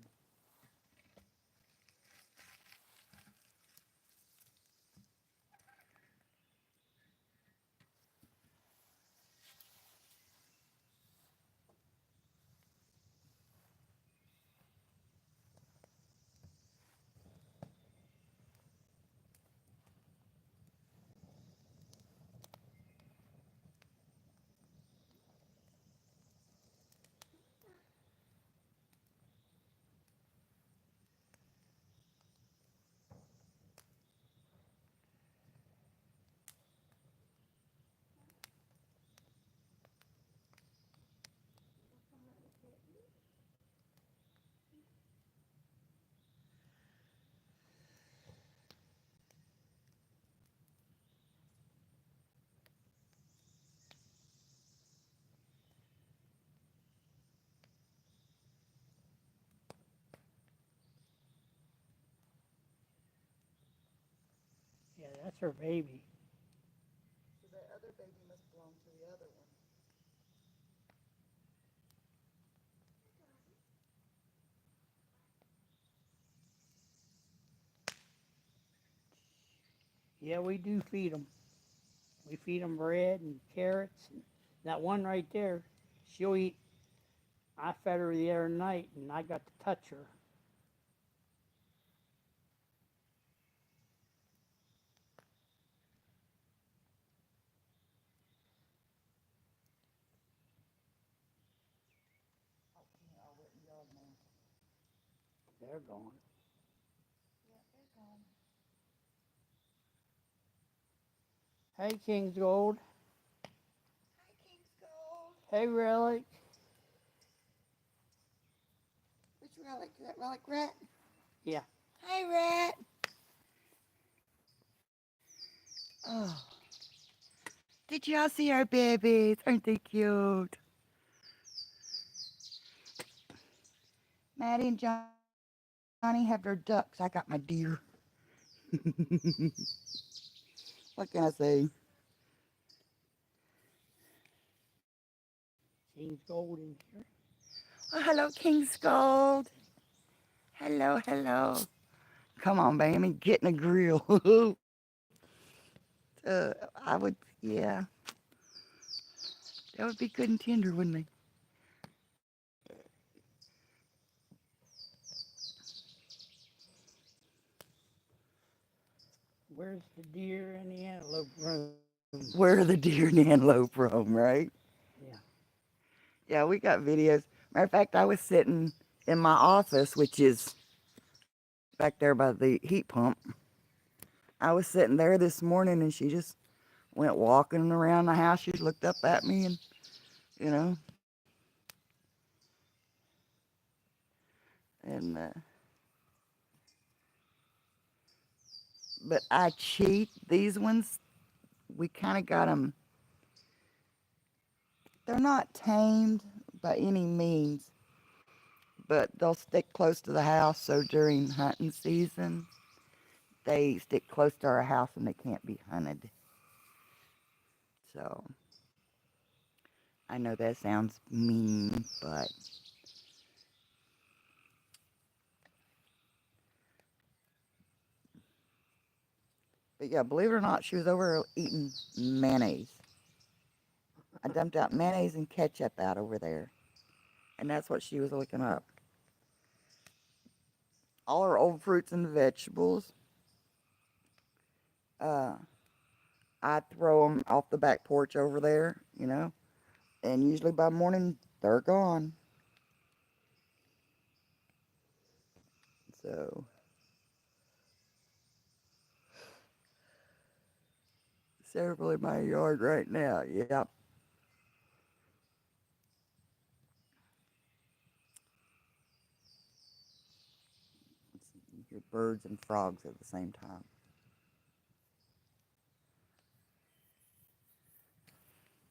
Yeah, that's her baby. So that other baby must belong to the other one. Yeah, we do feed them. We feed them bread and carrots. And that one right there, she'll eat. I fed her the other night and I got to touch her. They're gone. Hey, King's Gold. Hi, King's Gold. Hey, Relic. Which relic? That relic rat? Yeah. Hi, rat. Oh. Did y'all see our babies? Aren't they cute? Maddie and Johnny have their ducks. I got my deer. What can I say? King's Gold in here. Oh, hello, King's Gold. Hello, hello. Come on, baby, get in the grill. I would, yeah. That would be good and tender, wouldn't they? Where's the deer and the antelope roam? Where are the deer and antelope roam, right? Yeah. Yeah, we got videos. Matter of fact, I was sitting in my office, which is back there by the heat pump. I was sitting there this morning and she just went walking around the house. She looked up at me and, you know, and, but I cheat. These ones, we kind of got them, they're not tamed by any means, but they'll stick close to the house. So during hunting season, they stick close to our house and they can't be hunted. So I know that sounds mean, but yeah, believe it or not, she was over eating mayonnaise. I dumped out mayonnaise and ketchup out over there, and that's what she was looking up. All her old fruits and vegetables. Uh, I throw them off the back porch over there, and usually by morning they're gone. So several in my yard right now. Yep. You hear birds and frogs at the same time.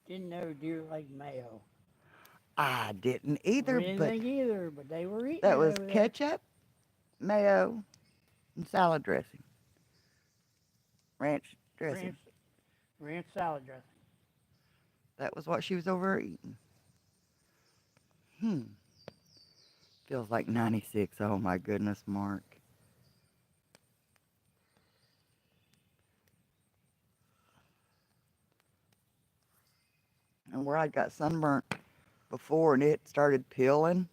Didn't know deer like mayo I didn't or either, but anything either, but they were eating that it was over there. ketchup, mayo, and salad dressing. Ranch dressing. Ranch, ranch salad dressing. That was what she was over eating. Hmm. Feels like 96. Oh my goodness, Mark. And where I got sunburnt before and it started peeling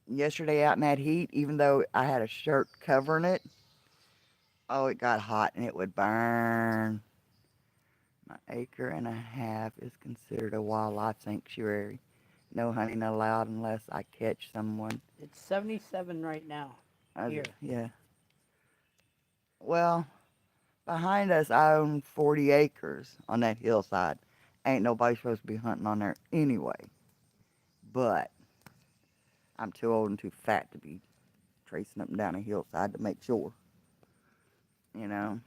yesterday out in that heat, even though I had a shirt covering it, oh, it got hot and it would burn. My acre and a half is considered a wildlife sanctuary. No hunting allowed unless I catch someone. It's 77 right now here. Yeah. Well, behind us, I own 40 acres on that hillside. Ain't nobody supposed to be hunting on there anyway. But I'm too old and too fat to be tracing up and down a hillside to make sure. You know?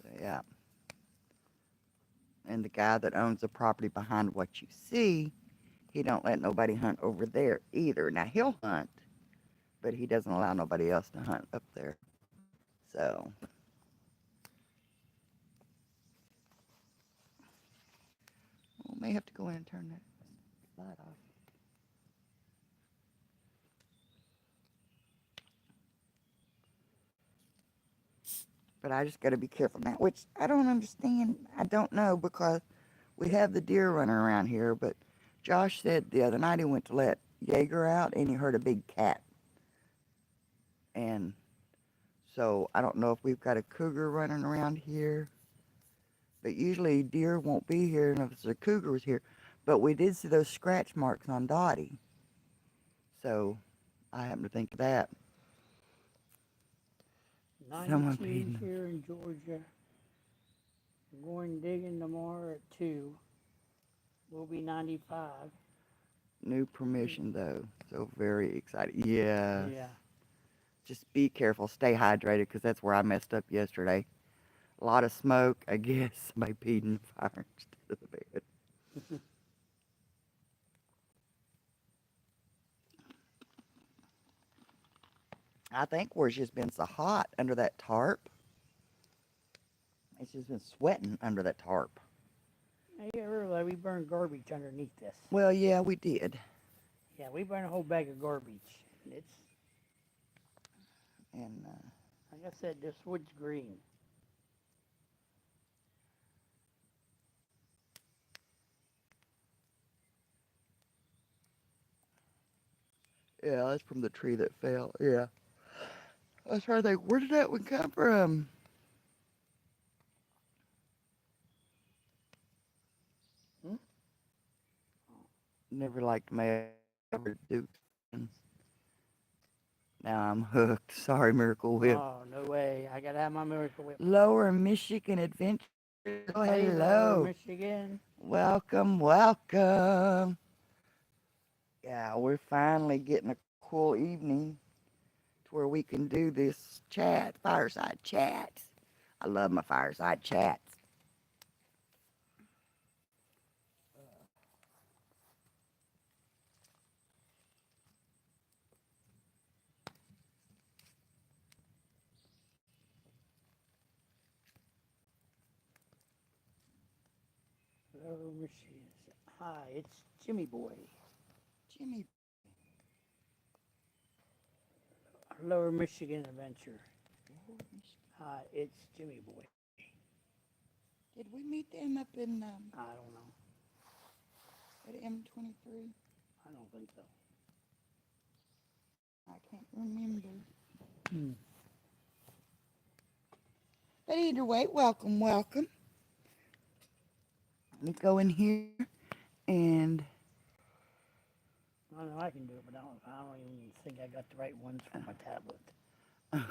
So, yeah. And the guy that owns the property behind what you see, he don't let nobody hunt over there either. Now he'll hunt, but he doesn't allow nobody else to hunt up there. So we may have to go in and turn that light off. But I just got to be careful now, which I don't understand. I don't know because we have the deer running around here, but Josh said the other night he went to let Jaeger out and he heard a big cat. And so I don't know if we've got a cougar running around here, but usually deer won't be here and if the cougar was here. But we did see those scratch marks on Dottie. So I happen to think of that. Someone 92 paid here in Georgia. I'm going digging tomorrow at 2. We'll be 95. new permission though. So very excited. Yes. Yeah. Just be careful. Stay hydrated because that's where I messed up yesterday. A lot of smoke. I guess somebody peed in the fire instead of the bed. I think where it's just been so hot under that tarp. It's just been sweating under that tarp. Hey, you ever realize we burned garbage underneath this? Well, yeah, we did. Yeah, we burned a whole bag of garbage. And it's, And like I said, this wood's green. yeah, that's from the tree that fell. Yeah. I was trying to think, where did that one come from? Hmm? Never liked my ever do. Now I'm hooked. Sorry, Miracle Whip. Oh, no way. I gotta have my Miracle Whip. Lower Michigan Adventure. Oh, Hey, Lower hello. Michigan. Welcome, welcome. Yeah, we're finally getting a cool evening to where we can do this fireside chats. I love my fireside chats. Hello, Michigan. Hi, it's Jimmy Boy. Jimmy, Lower Michigan Adventure. Hi, it's Jimmy Boy. did we meet them up in I don't know. at M23? I don't think so. I can't remember. Hmm. But either way, welcome, welcome. Let me go in here and I know I can do it, but I don't even think I got the right ones for my tablet.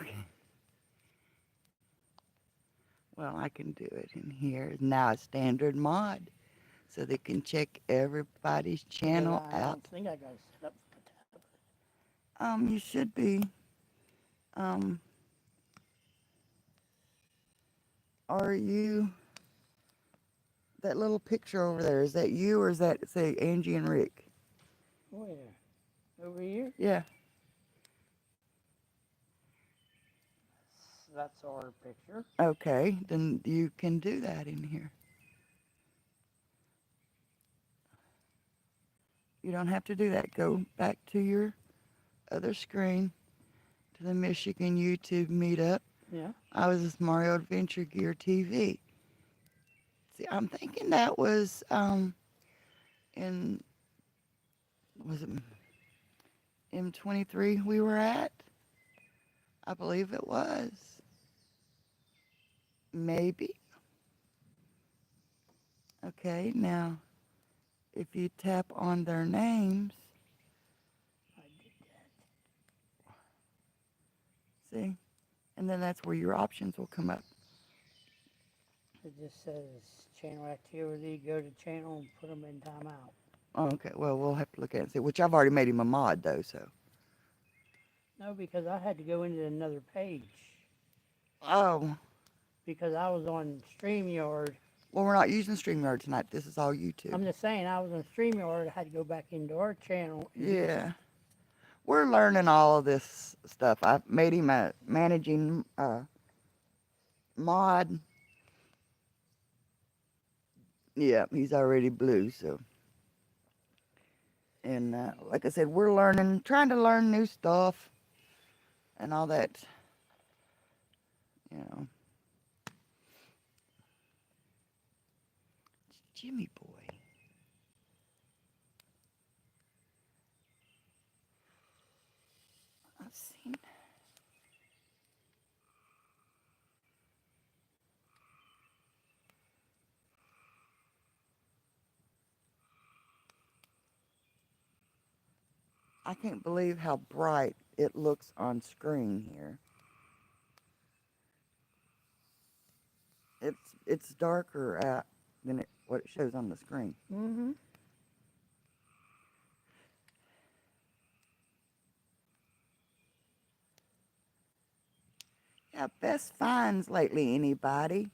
okay. Well, I can do it in here. Now a standard mod, so they can check everybody's Because channel I out. don't think I got it set up for my tablet. You should be. Um, are you that little picture over there? Is that you or is that say Angie and Rick? Where? Over here? Yeah. That's our picture. Okay, then you can do that in here. You don't have to do that. Go back to your other screen to the Michigan YouTube meetup. Yeah. I was with Mario Adventure Gear TV. See, I'm thinking that was in was it M23 we were at? I believe it was. Maybe. Okay, now if you tap on their names, I did that. see, and then that's where your options will come up. It just says channel activity. Go to channel and put them in timeout. Okay, well, we'll have to look at it and see, which I've already made him a mod though, so. No, because I had to go into another page Oh, because I was on StreamYard. well, we're not using StreamYard tonight. This is all YouTube. I'm just saying I was on StreamYard. I had to go back into our channel. And Yeah. We're learning all of this stuff. I've made him a managing mod. Yeah, he's already blue, so. And like I said, we're learning, trying to learn new stuff and all that, you know. Jimmy boy. I've seen. I can't believe how bright it looks on screen here. It's darker than what it shows on the screen. Mm-hmm. Yeah, best finds lately, anybody?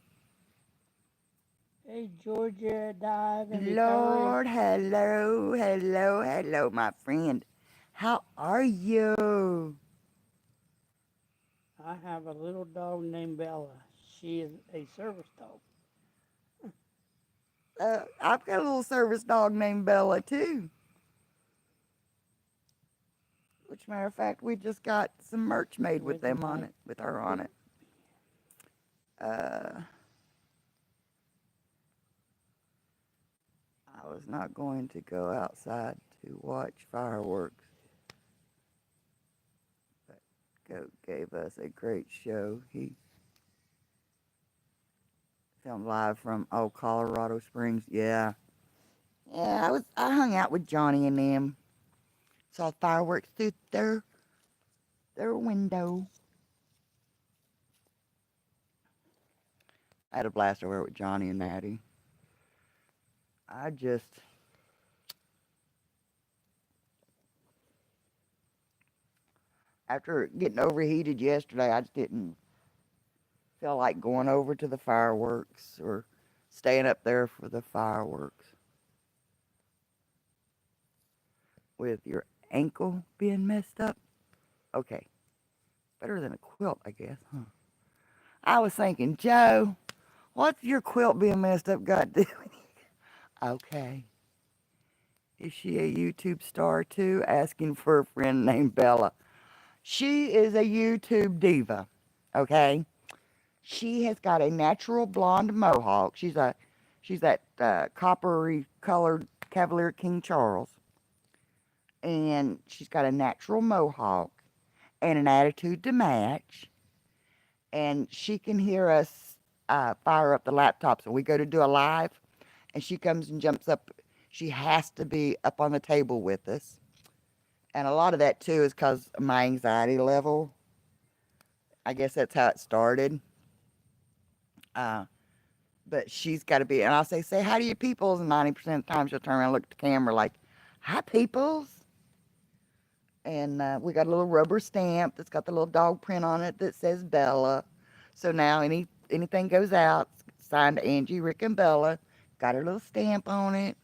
Hey, Georgia Dive and Recovery. Lord, hello, hello, hello, my friend. How are you? I have a little dog named Bella. She is a service dog. I've got a little service dog named Bella too. Which matter of fact, we just got some merch made with With them on my it, with her on it. I was not going to go outside to watch fireworks, but Goat gave us a great show. He filmed live from Colorado Springs. Yeah, yeah. I hung out with Johnny and them. Saw fireworks through their window. I had a blast over with Johnny and Natty. I just After getting overheated yesterday, I just didn't feel like going over to the fireworks or staying up there for the fireworks. With your ankle being messed up? Okay, better than a quilt, I guess, huh? I was thinking, Joe, what's your quilt being messed up got to do with it? Okay. Is she a YouTube star too? Asking for a friend named Bella. She is a YouTube diva, okay? She has got a natural blonde mohawk. She's that coppery colored Cavalier King Charles, and she's got a natural mohawk and an attitude to match. And she can hear us fire up the laptops when we go to do a live, and she comes and jumps up. She has to be up on the table with us, and a lot of that too is because of my anxiety level. I guess that's how it started. Uh, but she's got to be, and I'll say hi to your peoples, and 90% of the time she'll turn around and look at the camera like, hi, peoples. And we got a little rubber stamp that's got the little dog print on it that says Bella. So now anything goes out, signed Angie, Rick, and Bella. Got her little stamp on it.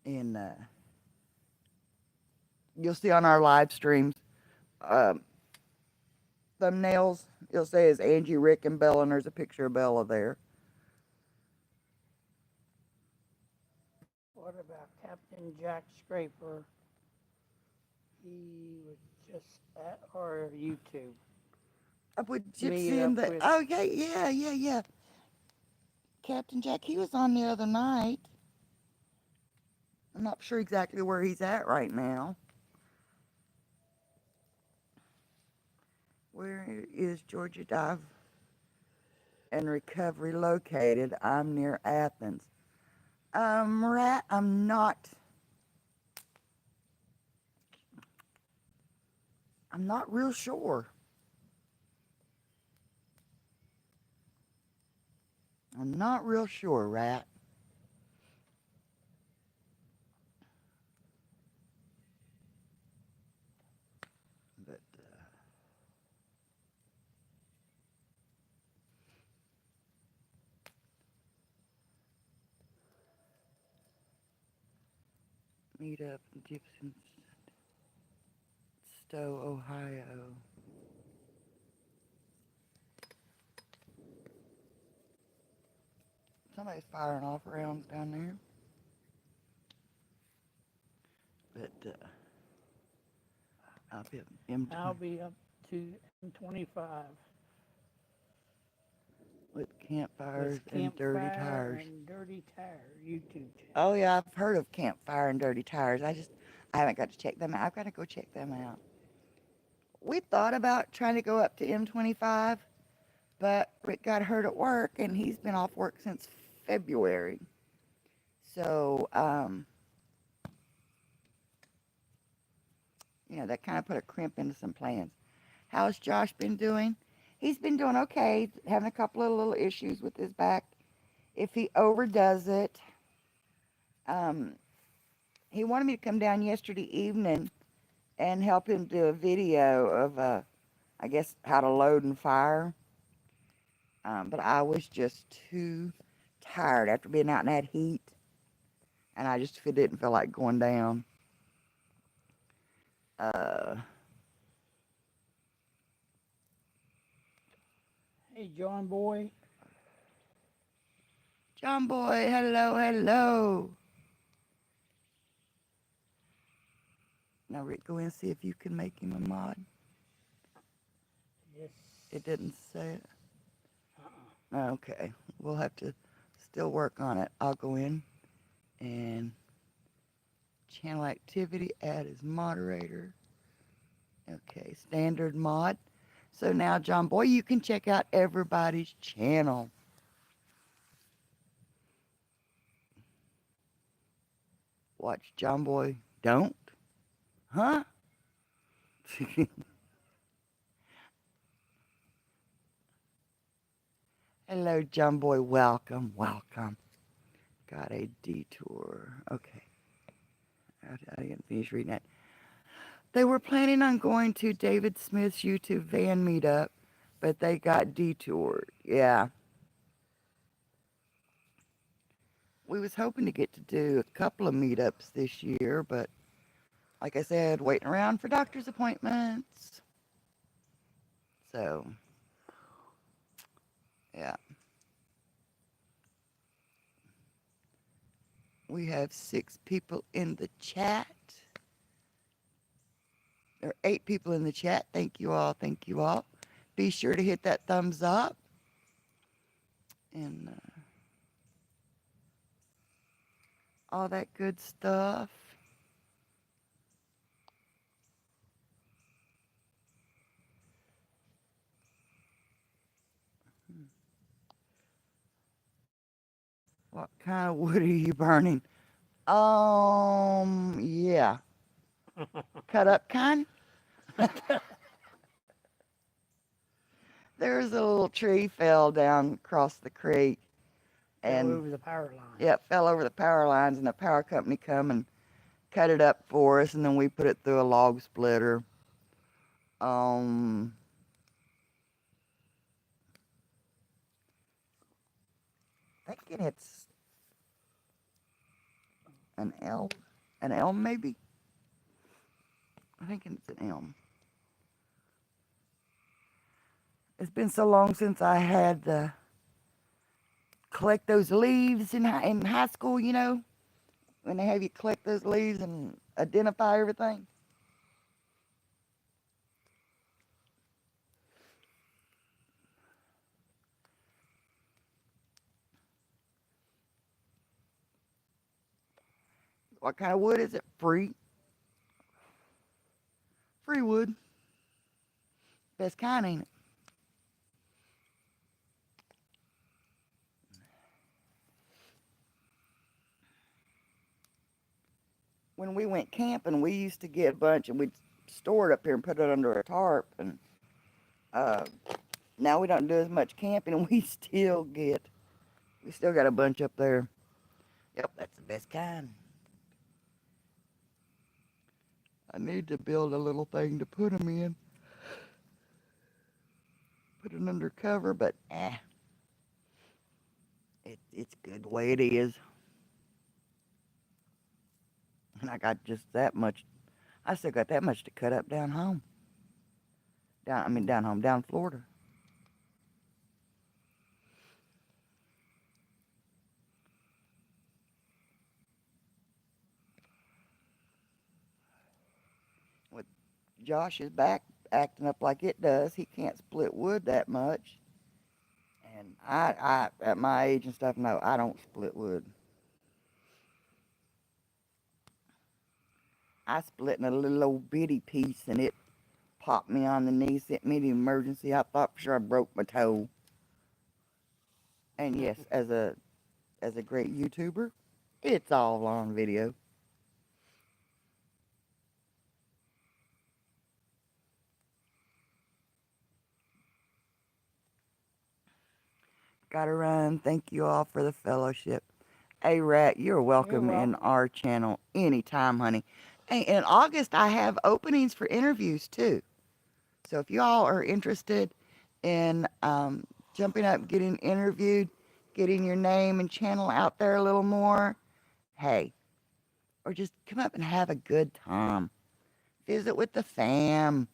And you'll see on our live streams, um, thumbnails, you'll say it's Angie, Rick, and Bella, and there's a picture of Bella there. What about Captain Jack Scraper? He was just at our YouTube. Up with Me Gypsy up and the, with oh, yeah. Captain Jack, he was on the other night. I'm not sure exactly where he's at right now. Where is Georgia Dive and Recovery located? I'm near Athens. Rat, I'm not real sure. I'm not real sure, Rat. But meet up in Gibson Stowe, Ohio. Somebody's firing off rounds down there. But I'll be M20 I'll be up to M25 with campfires with and dirty Campfire tires. and Dirty Tire YouTube channel. Oh yeah, I've heard of campfire and dirty tires. I haven't got to check them out. I've got to go check them out. We thought about trying to go up to M25, but Rick got hurt at work and he's been off work since February. So, that kind of put a crimp into some plans. How's Josh been doing? He's been doing okay, having a couple of little issues with his back. If he overdoes it, he wanted me to come down yesterday evening and help him do a video of, I guess, how to load and fire. But I was just too tired after being out in that heat, and I just didn't feel like going down. Hey, John Boy. John Boy, hello. Now, Rick, go in and see if you can make him a mod. Yes. It didn't say it. Okay, we'll have to still work on it. I'll go in and channel activity, add as moderator. Okay, standard mod. So now, John Boy, you can check out everybody's channel. Watch John Boy. Don't? Huh? Hello, John Boy. Welcome. Got a detour. Okay. I didn't finish reading that. They were planning on going to David Smith's YouTube van meetup, but they got detoured. Yeah. We was hoping to get to do a couple of meetups this year, but like I said, waiting around for doctor's appointments. So, yeah. We have 6 people in the chat. There are 8 people in the chat. Thank you all. Thank you all. Be sure to hit that thumbs up and all that good stuff. What kind of wood are you burning? Yeah. Cut up kind? There's a little tree fell down across the creek. Fell And over the power line. yeah, it fell over the power lines, and the power company come and cut it up for us, and then we put it through a log splitter. Thinking it's an elm maybe. I think it's an elm. It's been so long since I had to collect those leaves in high school, you know, when they have you collect those leaves and identify everything. What kind of wood is it? Free wood. Best kind, ain't it? When we went camping, we used to get a bunch and we'd store it up here and put it under a tarp. And uh, now we don't do as much camping, and we still got a bunch up there. Yep, that's the best kind. I need to build a little thing to put them in. Put it under cover, but it's good the way it is. And I got just that much. I still got that much to cut up down home. Down Florida. With Josh's back acting up like it does, he can't split wood that much. And I at my age and stuff, no, I don't split wood. I split in a little old bitty piece, and it popped me on the knee, sent me to emergency. I thought for sure I broke my toe. And yes, as a great YouTuber, it's all on video. Gotta run. Thank you all for the fellowship. Hey, Rat, you're welcome in our channel anytime, honey. Hey, in August, I have openings for interviews too. So if you all are interested in jumping up, getting interviewed, getting your name and channel out there a little more, hey, or just come up and have a good time. Visit with the fam.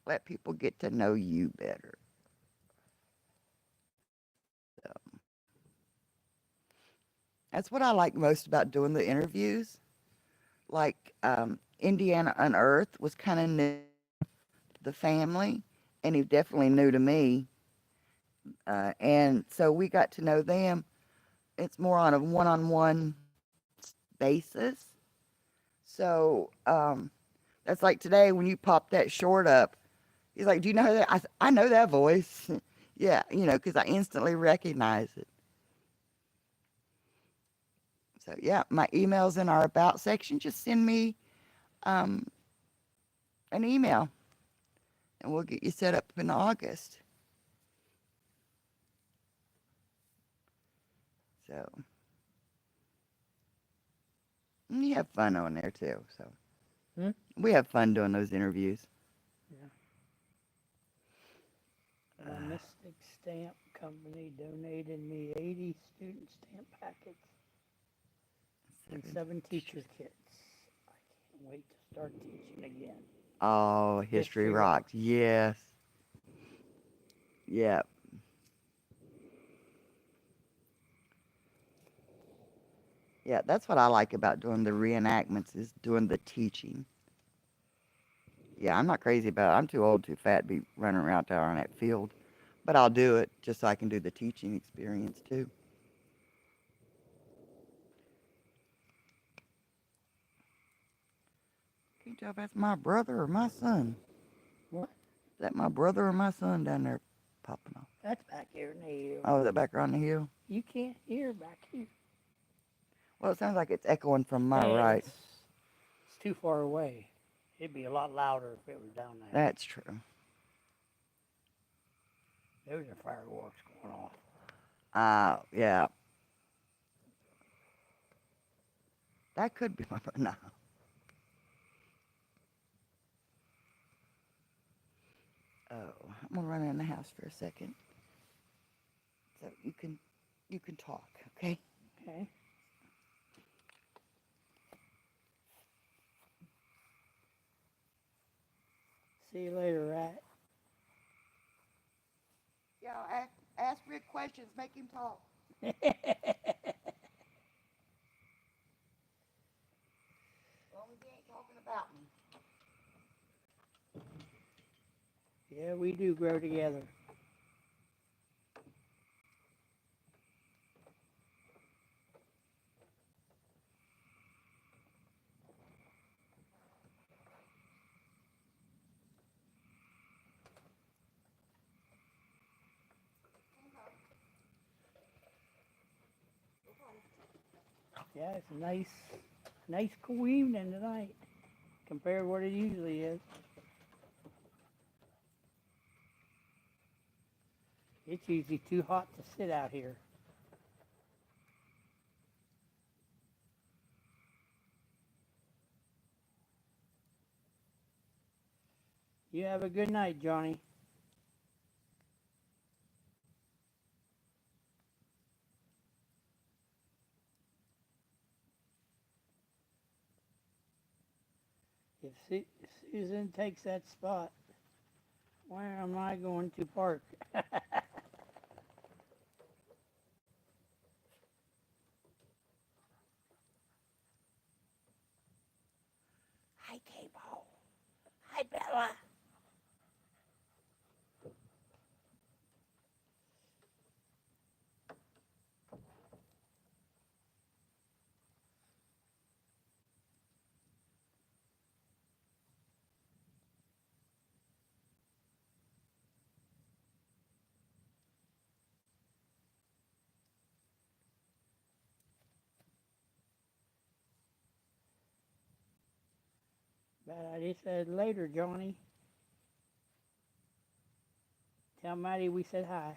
Let people get to know you better. So, that's what I like most about doing the interviews. Like Indiana Unearthed was kind of new to the family, and he definitely new to me. And so we got to know them. It's more on a one-on-one basis. So that's like today when you pop that short up. He's like, "Do you know that?" I know that voice. Yeah, because I instantly recognize it. So yeah, my email's in our about section. Just send me an email, and we'll get you set up in August. So you have fun on there too. So Hmm? we have fun doing those interviews. Yeah. My Mystic Stamp Company donated me 80 student stamp packets and 7 teacher kits. I can't wait to start teaching again. Oh, history History rocks. rocks. Yes. Yeah. Yeah, that's what I like about doing the reenactments is doing the teaching. Yeah, I'm not crazy about it. I'm too old, too fat to be running around out there on that field. But I'll do it just so I can do the teaching experience too. Can't tell if that's my brother or my son. What? Is that my brother or my son down there popping off? That's back here in the hill. Oh, is that back around the hill? You can't hear back here. Well, it sounds like it's echoing from my Hey, right. it's too far away. It'd be a lot louder if it was down there. That's true. Those are fireworks going off. Yeah. That could be my brother. No. Oh, I'm gonna run in the house for a second. So you can talk, okay? Okay. See you later, Rat. Yeah, ask Rick questions, make him talk. As long as he ain't talking about me. Yeah, we do grow together. Yeah, it's a nice cool evening tonight compared to what it usually is. It's usually too hot to sit out here. You have a good night, Johnny. If Susan takes that spot, where am I going to park? Hi, Cable. Hi, Bella. But I just said later, Johnny. Tell Maddie we said hi.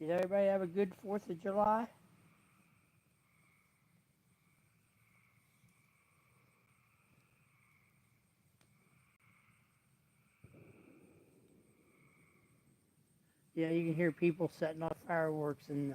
Did everybody have a good 4th of July? Yeah, you can hear people setting off fireworks and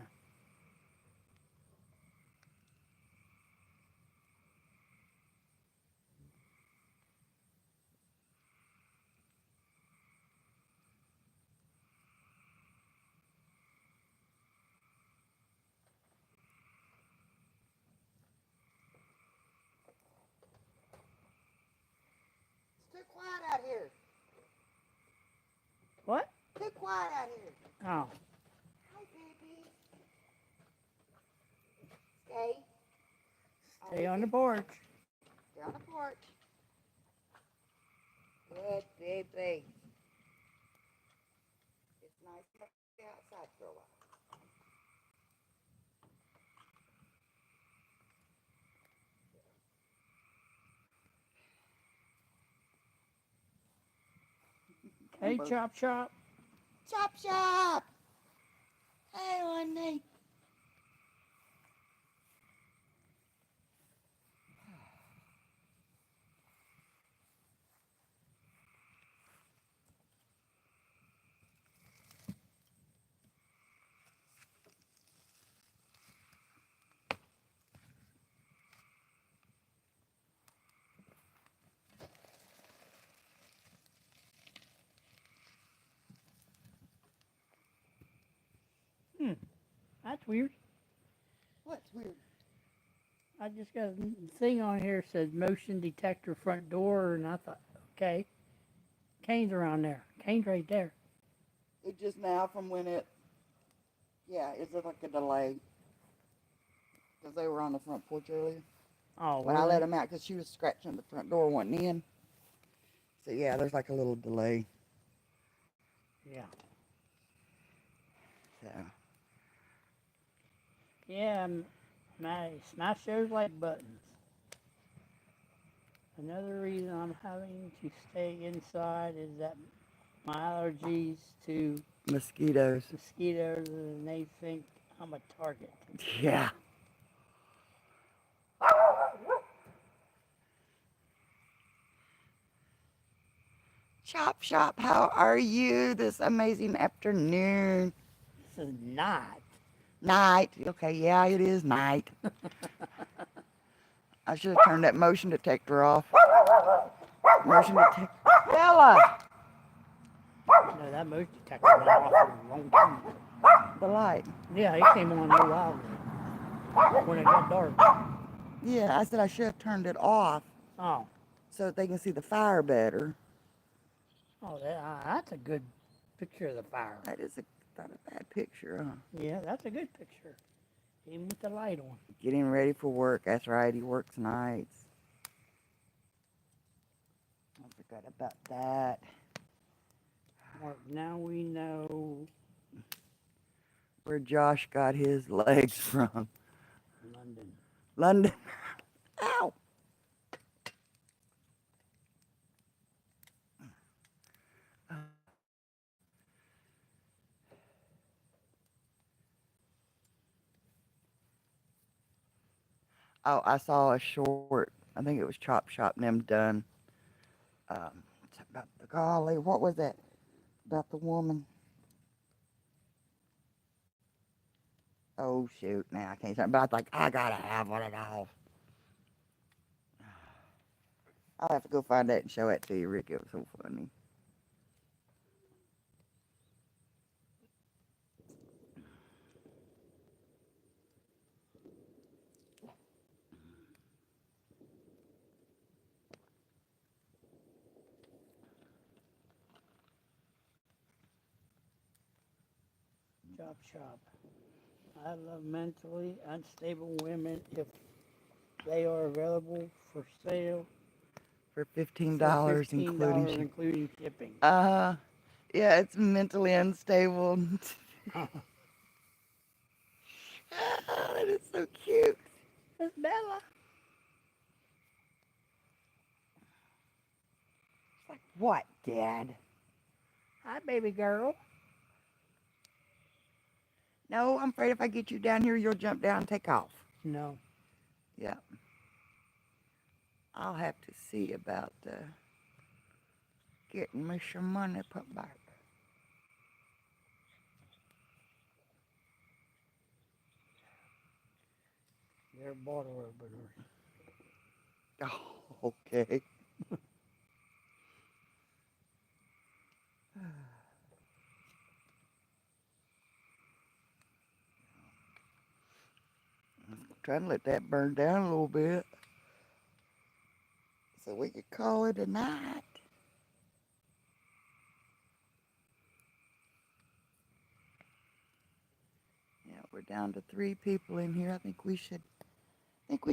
Oh, Hi, baby. Stay. stay on the porch. Stay on the porch. Good baby. It's nice to stay outside for a while. Hey, Chop Chop. Chop chop. Hey, honey. That's weird. What's weird? I just got a thing on here that says motion detector front door, and I thought, okay, Kane's around there. Kane's right there. It just now from when it, yeah, it's like a delay. Because they were on the front porch earlier. Oh, When I really? let them out, because she was scratching the front door, wasn't in. So yeah, there's like a little delay. Yeah. So Yeah, my show's like buttons. Another reason I'm having to stay inside is that my allergies to mosquitoes. mosquitoes, and they think I'm a target. Yeah. Chop Shop, how are you this amazing afternoon? This is not. Night. Okay, yeah, it is night. I should have turned that motion detector off. Motion detector. Bella! No, that motion detector went off a long time ago. The light. Yeah, it came on a while ago when it got dark. Yeah, I said I should have turned it off Oh, so that they can see the fire better. that's a good picture of the fire. That is not a bad picture, huh? Yeah, that's a good picture, even with the light on. Getting ready for work. That's right, he works nights. I forgot about that. Mark, now we know Where Josh got his legs from. London. London. Ow! Oh, I saw a short. I think it was Chop Shop and them done. It's about the golly, what was that? About the woman. Oh shoot! Now I can't. But I was like, I gotta have one of those. I'll have to go find that and show it to you, Rick. It was so funny. Chop Shop. I love mentally unstable women if they are available for sale For for $15, including $15 including shipping. yeah, it's mentally unstable. That is so cute. It's Bella. It's like, what, Dad? Hi, baby girl. No, I'm afraid if I get you down here, you'll jump down and take off. No. Yeah. I'll have to see about getting me some money put back. They're bottle openers. Oh, okay. Trying to let that burn down a little bit so we could call it a night. We're down to 3 people in here. I think we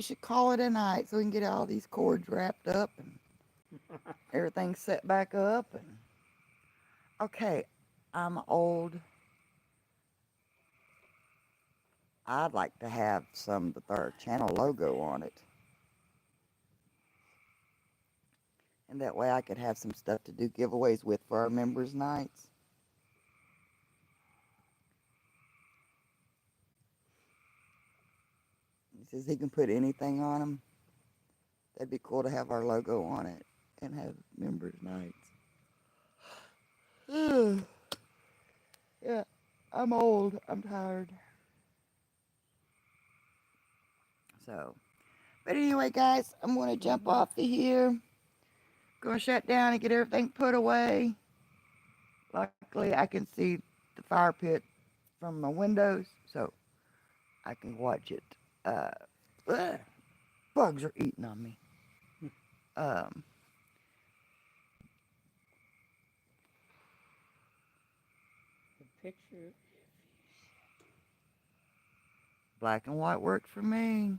should call it a night so we can get all these cords wrapped up and everything set back up. And okay, I'm old. I'd like to have some with our channel logo on it. And that way I could have some stuff to do giveaways with for our members' nights. He says he can put anything on them. That'd be cool to have our logo on it and have members' nights. Yeah, I'm old. I'm tired. So, but anyway, guys, I'm going to jump off of here. Going to shut down and get everything put away. Luckily, I can see the fire pit from my windows, so I can watch it. Bugs are eating on me. Um, The picture, Black and white worked for me.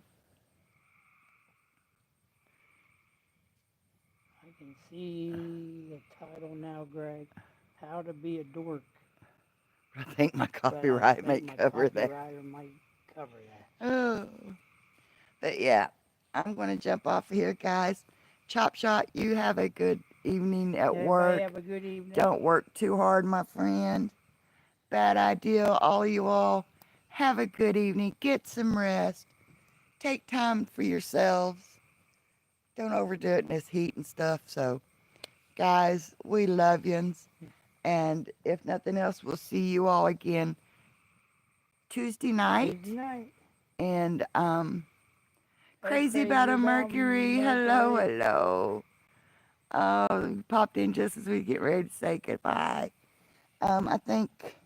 I can see the title now, Greg. How to be a dork. I think my But I copyright may think my cover that. copywriter might cover that. Oh. But yeah, I'm going to jump off of here, guys. Chop Shot, you have a good evening at Everybody work. have a good evening. Don't work too hard, my friend. Bad idea, all of you all. Have a good evening. Get some rest. Take time for yourselves. Don't overdo it in this heat and stuff. So, guys, we love yous. And if nothing else, we'll see you all again Tuesday night. Tuesday night. And Hey, Crazy about a Mercury. Hello, hello. Oh, popped in just as we get ready to say goodbye. I think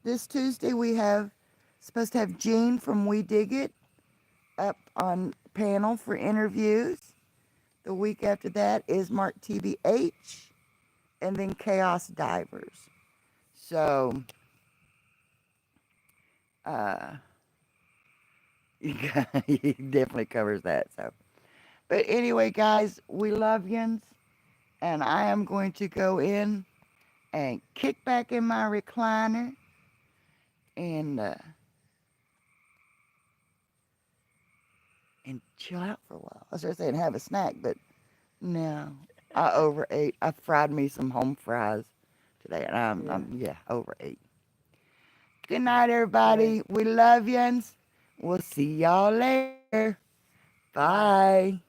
this Tuesday we have supposed to have Jean from We Dig It up on panel for interviews. The week after that is Mark TBH and then Chaos Divers. So, he definitely covers that. So, but anyway, guys, we love yins, and I am going to go in and kick back in my recliner and chill out for a while. I was going to say and have a snack, but no, I overate. I fried me some home fries today, and I'm overate. Good night, everybody. We love yins. We'll see y'all later. Bye.